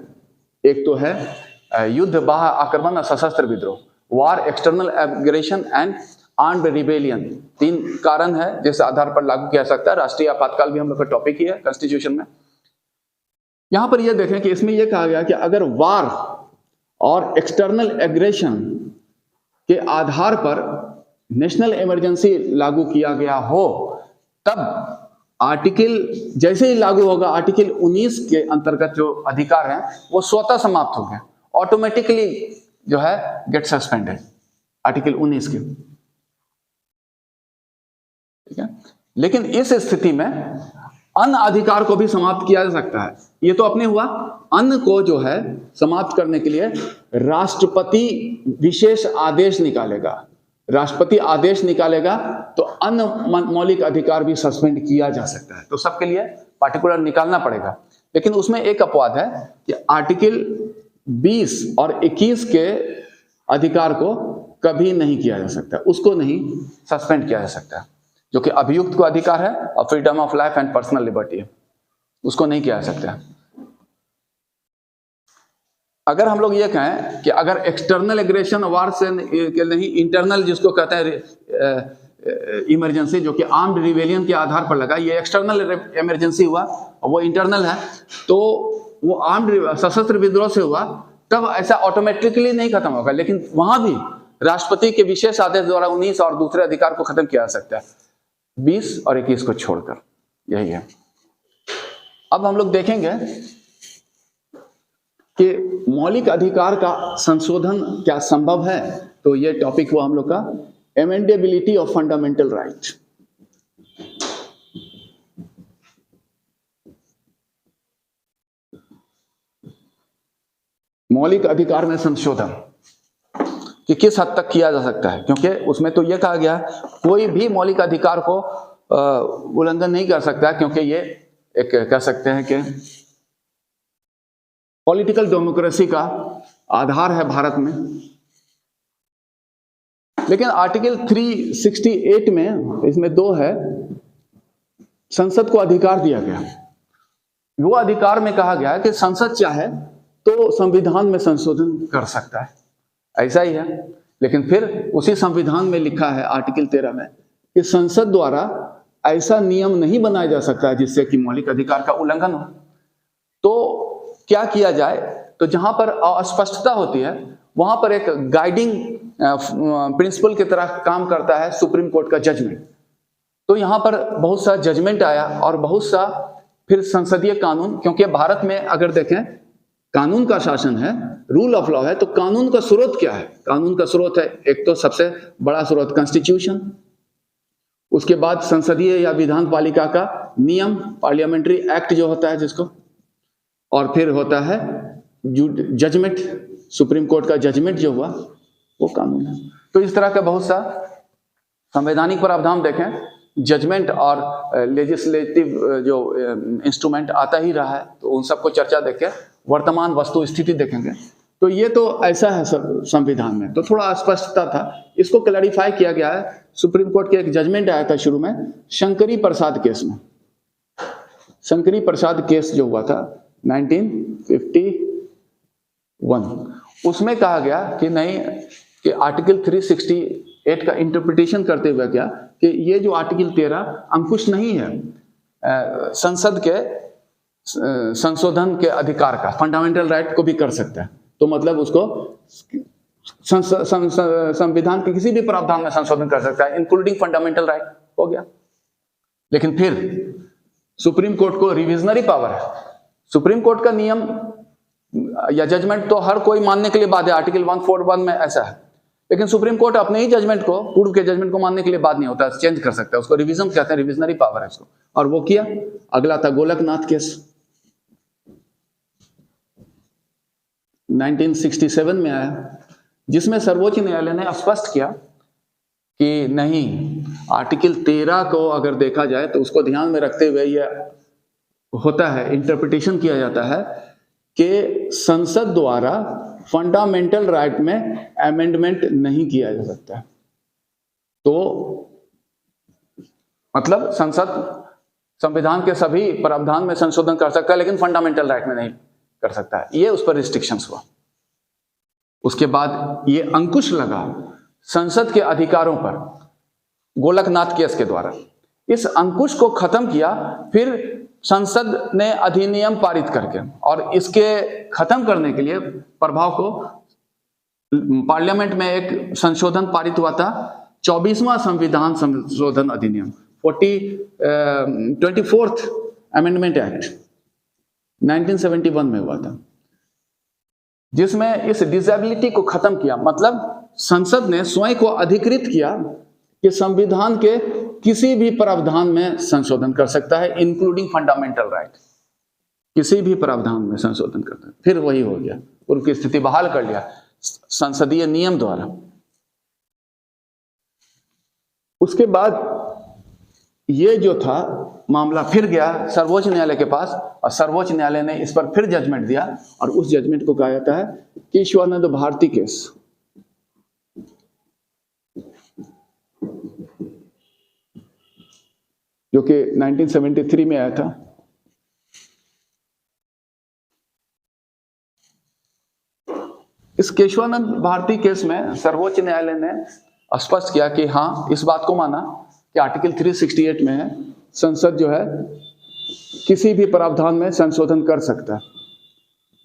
एक तो है युद्ध, बाह्य आक्रमण और सशस्त्र विद्रोह, war, external aggression and armed rebellion. 3 कारण है जिस आधार पर लागू किया सकता है। राष्ट्रीय आपातकाल भी हम लोग का टॉपिक ही है कॉन्स्टिट्यूशन में। यहां पर यह देखें कि इसमें यह कहा गया कि अगर वार और एक्सटर्नल एग्रेशन के आधार पर नेशनल इमरजेंसी लागू किया गया हो, तब आर्टिकल जैसे ही लागू होगा, आर्टिकल 19 के अंतर्गत जो अधिकार हैं वो स्वतः समाप्त हो गए, ऑटोमेटिकली जो है गेट सस्पेंडेड, आर्टिकल 19 के। ठीक है। लेकिन इस स्थिति में अन्य अधिकार को भी समाप्त किया जा सकता है। ये तो अपने हुआ, अन्य को जो है समाप्त करने के लिए राष्ट्रपति विशेष आदेश निकालेगा। राष्ट्रपति आदेश निकालेगा तो अन्य मौलिक अधिकार भी सस्पेंड किया जा सकता है। तो सबके लिए पार्टिकुलर निकालना पड़ेगा। लेकिन उसमें एक अपवाद है कि आर्टिकल 20 और 21 के अधिकार को कभी नहीं किया जा सकता, उसको नहीं सस्पेंड किया जा सकता, जो कि अभियुक्त को अधिकार है और freedom of life and personal liberty है, उसको नहीं किया जा सकता। अगर हम लोग ये कहें कि अगर एक्सटर्नल एग्रेशन वार से नहीं, इंटरनल जिसको कहते हैं इमरजेंसी, जो कि आर्म्ड रिवेलियन के आधार पर लगा, ये एक्सटर्नल इमरजेंसी हुआ और वो इंटरनल है, तो वो आर्म्ड सशस्त्र विद्रोह से हुआ तब ऐसा ऑटोमेटिकली नहीं खत्म होगा, लेकिन वहां भी राष्ट्रपति के विशेष आदेश द्वारा 19 और दूसरे अधिकार को खत्म किया जा सकता है, 20 और 21 को छोड़कर। यही है। अब हम लोग देखेंगे कि मौलिक अधिकार का संशोधन क्या संभव है। तो ये टॉपिक हुआ हम लोग का अमेंडेबिलिटी ऑफ फंडामेंटल राइट। मौलिक अधिकार में संशोधन कि किस हद तक किया जा सकता है, क्योंकि उसमें तो यह कहा गया कोई भी मौलिक अधिकार को उल्लंघन नहीं कर सकता, क्योंकि ये एक कह सकते हैं कि पॉलिटिकल डेमोक्रेसी का आधार है भारत में। लेकिन आर्टिकल 368 में, इसमें 2 है, संसद को अधिकार दिया गया। वो अधिकार में कहा गया कि संसद चाहे तो संविधान में संशोधन कर सकता है, ऐसा ही है। लेकिन फिर उसी संविधान में लिखा है आर्टिकल 13 में कि संसद द्वारा ऐसा नियम नहीं बनाया जा सकता है जिससे कि मौलिक अधिकार का उल्लंघन हो। तो क्या किया जाए, तो जहां पर अस्पष्टता होती है वहां पर एक गाइडिंग प्रिंसिपल की तरह काम करता है सुप्रीम कोर्ट का जजमेंट। तो यहां पर बहुत सा जजमेंट आया और बहुत सा फिर संसदीय कानून, क्योंकि भारत में अगर देखें कानून का शासन है, रूल ऑफ लॉ है, तो कानून का स्रोत क्या है? कानून का स्रोत है एक तो सबसे बड़ा स्रोत कॉन्स्टिट्यूशन, उसके बाद संसदीय या विधान पालिका का नियम, पार्लियामेंट्री एक्ट जो होता है जिसको, और फिर होता है जजमेंट, सुप्रीम कोर्ट का जजमेंट जो हुआ वो कानून है। तो इस तरह का बहुत सा संवैधानिक प्रावधान देखें, जजमेंट और लेजिस्लेटिव जो इंस्ट्रूमेंट आता ही रहा है, तो उन सबको चर्चा देखें, वर्तमान वस्तु स्थिति देखेंगे। तो ये तो ऐसा है संविधान में, तो थोड़ा अस्पष्टता था, इसको क्लैरिफाई किया गया है। सुप्रीम कोर्ट के एक जजमेंट आया था शुरू में शंकरी प्रसाद केस में। शंकरी प्रसाद केस जो हुआ था 1951, उसमें कहा गया कि नहीं, कि आर्टिकल 368 का इंटरप्रिटेशन करते हुए क्या कि ये जो आर्टिकल 13 अंकुश नहीं है संसद के संशोधन के अधिकार का, फंडामेंटल राइट को भी कर सकता है। तो मतलब उसको संविधान के किसी भी प्रावधान में संशोधन कर सकता है, इंक्लूडिंग फंडामेंटल राइट हो गया। लेकिन फिर सुप्रीम कोर्ट को रिविजनरी पावर है, सुप्रीम कोर्ट का नियम या जजमेंट तो हर कोई मानने के लिए बाध्य है, आर्टिकल 141 में ऐसा है। लेकिन सुप्रीम कोर्ट अपने ही जजमेंट को, पूर्व के जजमेंट को मानने के लिए बाध्य नहीं होता, चेंज कर सकता है, उसको रिविजन कहते हैं, रिविजनरी पावर है उसको, और वो किया। अगला था गोलकनाथ केस 1967 में आया, जिसमें सर्वोच्च न्यायालय ने स्पष्ट किया कि नहीं, आर्टिकल 13 को अगर देखा जाए तो उसको ध्यान में रखते हुए यह होता है, इंटरप्रिटेशन किया जाता है कि संसद द्वारा फंडामेंटल राइट में अमेंडमेंट नहीं किया जा सकता। तो मतलब संसद संविधान के सभी प्रावधान में संशोधन कर सकता है, लेकिन फंडामेंटल राइट में नहीं कर सकता है। ये उस पर रिस्ट्रिक्शंस हुआ। उसके बाद ये अंकुश लगा संसद के अधिकारों पर गोलकनाथ केस के द्वारा। इस अंकुश को खत्म किया फिर संसद ने अधिनियम पारित करके, और इसके खत्म करने के लिए प्रभाव को पार्लियामेंट में एक संशोधन पारित हुआ था, 24वां संविधान संशोधन अधिनियम, 24th अमेंडमेंट एक्ट 1971 में हुआ था, जिसमें इस डिसेबिलिटी को खत्म किया। मतलब संसद ने स्वयं को अधिकृत किया कि संविधान के किसी भी प्रावधान में संशोधन कर सकता है, इंक्लूडिंग फंडामेंटल राइट, किसी भी प्रावधान में संशोधन करता है। फिर वही हो गया, उनकी स्थिति बहाल कर लिया संसदीय नियम द्वारा। उसके बाद ये जो था मामला फिर गया सर्वोच्च न्यायालय के पास, और सर्वोच्च न्यायालय ने इस पर फिर जजमेंट दिया, और उस जजमेंट को कहा जाता है केशवानंद भारती केस। जो कि 1973 में आया था। इस केशवानंद भारती केस में सर्वोच्च न्यायालय ने स्पष्ट किया कि हाँ, इस बात को माना कि आर्टिकल 368 में है, संसद जो है किसी भी प्रावधान में संशोधन कर सकता है,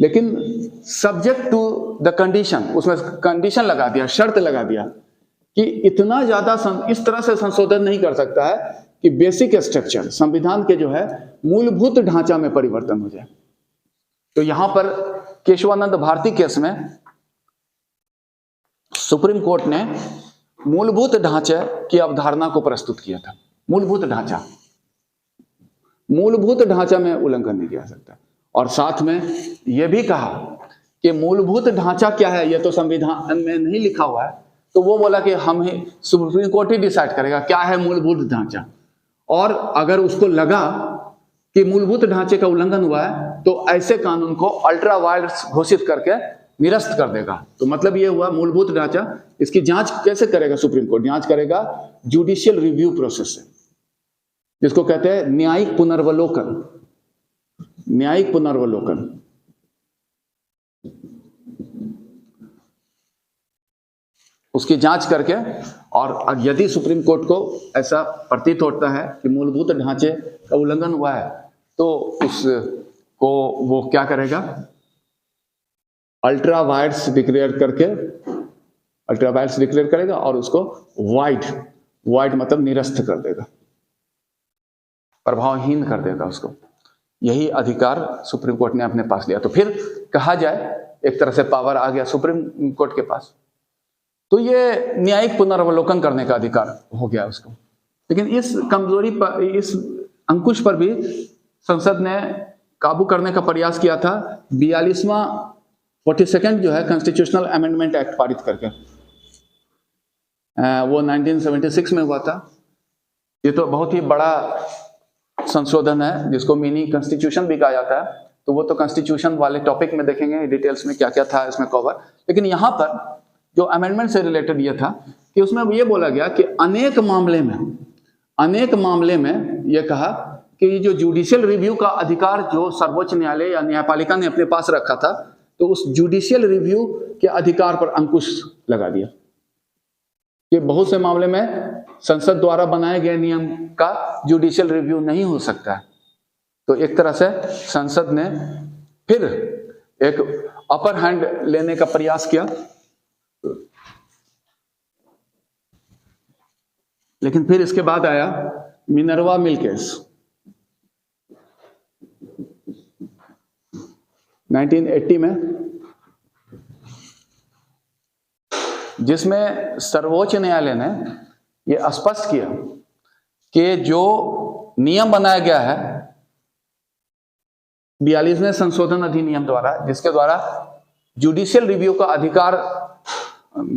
लेकिन सब्जेक्ट टू द कंडीशन, उसमें कंडीशन लगा दिया, शर्त लगा दिया कि इतना ज्यादा इस तरह से संशोधन नहीं कर सकता है कि बेसिक स्ट्रक्चर, संविधान के जो है मूलभूत ढांचा में परिवर्तन हो जाए। तो यहां पर केशवानंद भारती केस में सुप्रीम कोर्ट ने मूलभूत ढांचे की अवधारणा को प्रस्तुत किया था। मूलभूत ढांचा में उल्लंघन नहीं किया सकता, और साथ में यह भी कहा कि मूलभूत ढांचा क्या है, यह तो संविधान में नहीं लिखा हुआ है, तो वो बोला कि हम ही, सुप्रीम कोर्ट ही डिसाइड करेगा क्या है मूलभूत ढांचा, और अगर उसको लगा कि मूलभूत ढांचे का उल्लंघन हुआ है तो ऐसे कानून को अल्ट्रा वायरस घोषित करके निरस्त कर देगा। तो मतलब ये हुआ मूलभूत ढांचा, इसकी जांच कैसे करेगा सुप्रीम कोर्ट? जांच करेगा जुडिशियल रिव्यू प्रोसेस से, जिसको कहते हैं न्यायिक पुनर्वलोकन। न्यायिक पुनर्वलोकन उसकी जांच करके, और यदि सुप्रीम कोर्ट को ऐसा प्रतीत होता है कि मूलभूत ढांचे का उल्लंघन हुआ है तो उसको वो क्या करेगा, अल्ट्रा वायर्स डिक्लेयर करेगा और उसको वाइड मतलब निरस्त कर देगा, प्रभावहीन कर देगा उसको। यही अधिकार सुप्रीम कोर्ट ने अपने पास लिया। तो फिर कहा जाए एक तरह से पावर आ गया सुप्रीम कोर्ट के पास, तो ये न्यायिक पुनर्वलोकन करने का अधिकार हो गया उसको। लेकिन इस कमजोरी पर, इस अंकुश पर भी संसद ने काबू करने का प्रयास किया था 42वां 42nd जो है कॉन्स्टिट्यूशनल अमेंडमेंट एक्ट पारित करके, वो 1976 में हुआ था। ये तो बहुत ही बड़ा संशोधन है जिसको मिनी कॉन्स्टिट्यूशन भी कहा जाता है। तो वो तो कॉन्स्टिट्यूशन वाले टॉपिक में देखेंगे डिटेल्स में क्या क्या था इसमें कवर। लेकिन यहाँ पर जो अमेंडमेंट से रिलेटेड ये था कि उसमें ये बोला गया कि अनेक मामले में ये कहा कि जो जुडिशियल रिव्यू का अधिकार जो सर्वोच्च न्यायालय या न्यायपालिका ने अपने पास रखा था, तो उस जुडिशियल रिव्यू के अधिकार पर अंकुश लगा दिया कि बहुत से मामले में संसद द्वारा बनाए गए नियम का जुडिशियल रिव्यू नहीं हो सकता है। तो एक तरह से संसद ने फिर एक अपर हैंड लेने का प्रयास किया, लेकिन फिर इसके बाद आया मिनर्वा मिल केस 1980 में, जिसमें सर्वोच्च न्यायालय ने यह स्पष्ट किया कि जो नियम बनाया गया है 42वें संशोधन अधिनियम द्वारा, जिसके द्वारा जुडिशियल रिव्यू का अधिकार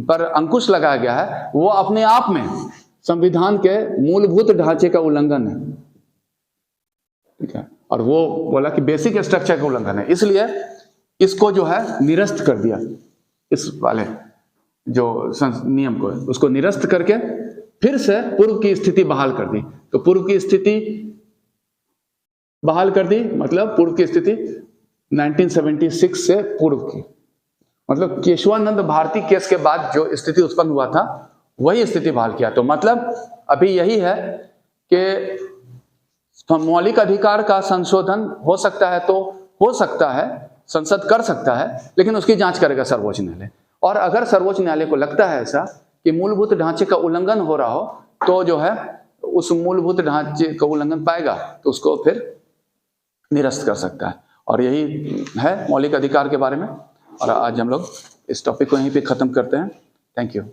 पर अंकुश लगाया गया है, वो अपने आप में संविधान के मूलभूत ढांचे का उल्लंघन है। ठीक है, और वो बोला कि बेसिक स्ट्रक्चर का उल्लंघन है, इसलिए इसको जो है निरस्त कर दिया। इस वाले जो नियम को उसको निरस्त करके फिर से पूर्व की स्थिति बहाल कर दी। तो पूर्व की स्थिति बहाल कर दी मतलब पूर्व की स्थिति 1976 से पूर्व की, मतलब केशवानंद भारती केस के बाद जो स्थिति उत्पन्न हुआ था वही स्थिति बहाल किया। तो मतलब अभी यही है कि मौलिक अधिकार का संशोधन हो सकता है, तो हो सकता है, संसद कर सकता है, लेकिन उसकी जांच करेगा सर्वोच्च न्यायालय। और अगर सर्वोच्च न्यायालय को लगता है ऐसा कि मूलभूत ढांचे का उल्लंघन हो रहा हो, तो जो है उस मूलभूत ढांचे का उल्लंघन पाएगा तो उसको फिर निरस्त कर सकता है। और यही है मौलिक अधिकार के बारे में। और आज हम लोग इस टॉपिक को यहीं पे खत्म करते हैं। Thank you.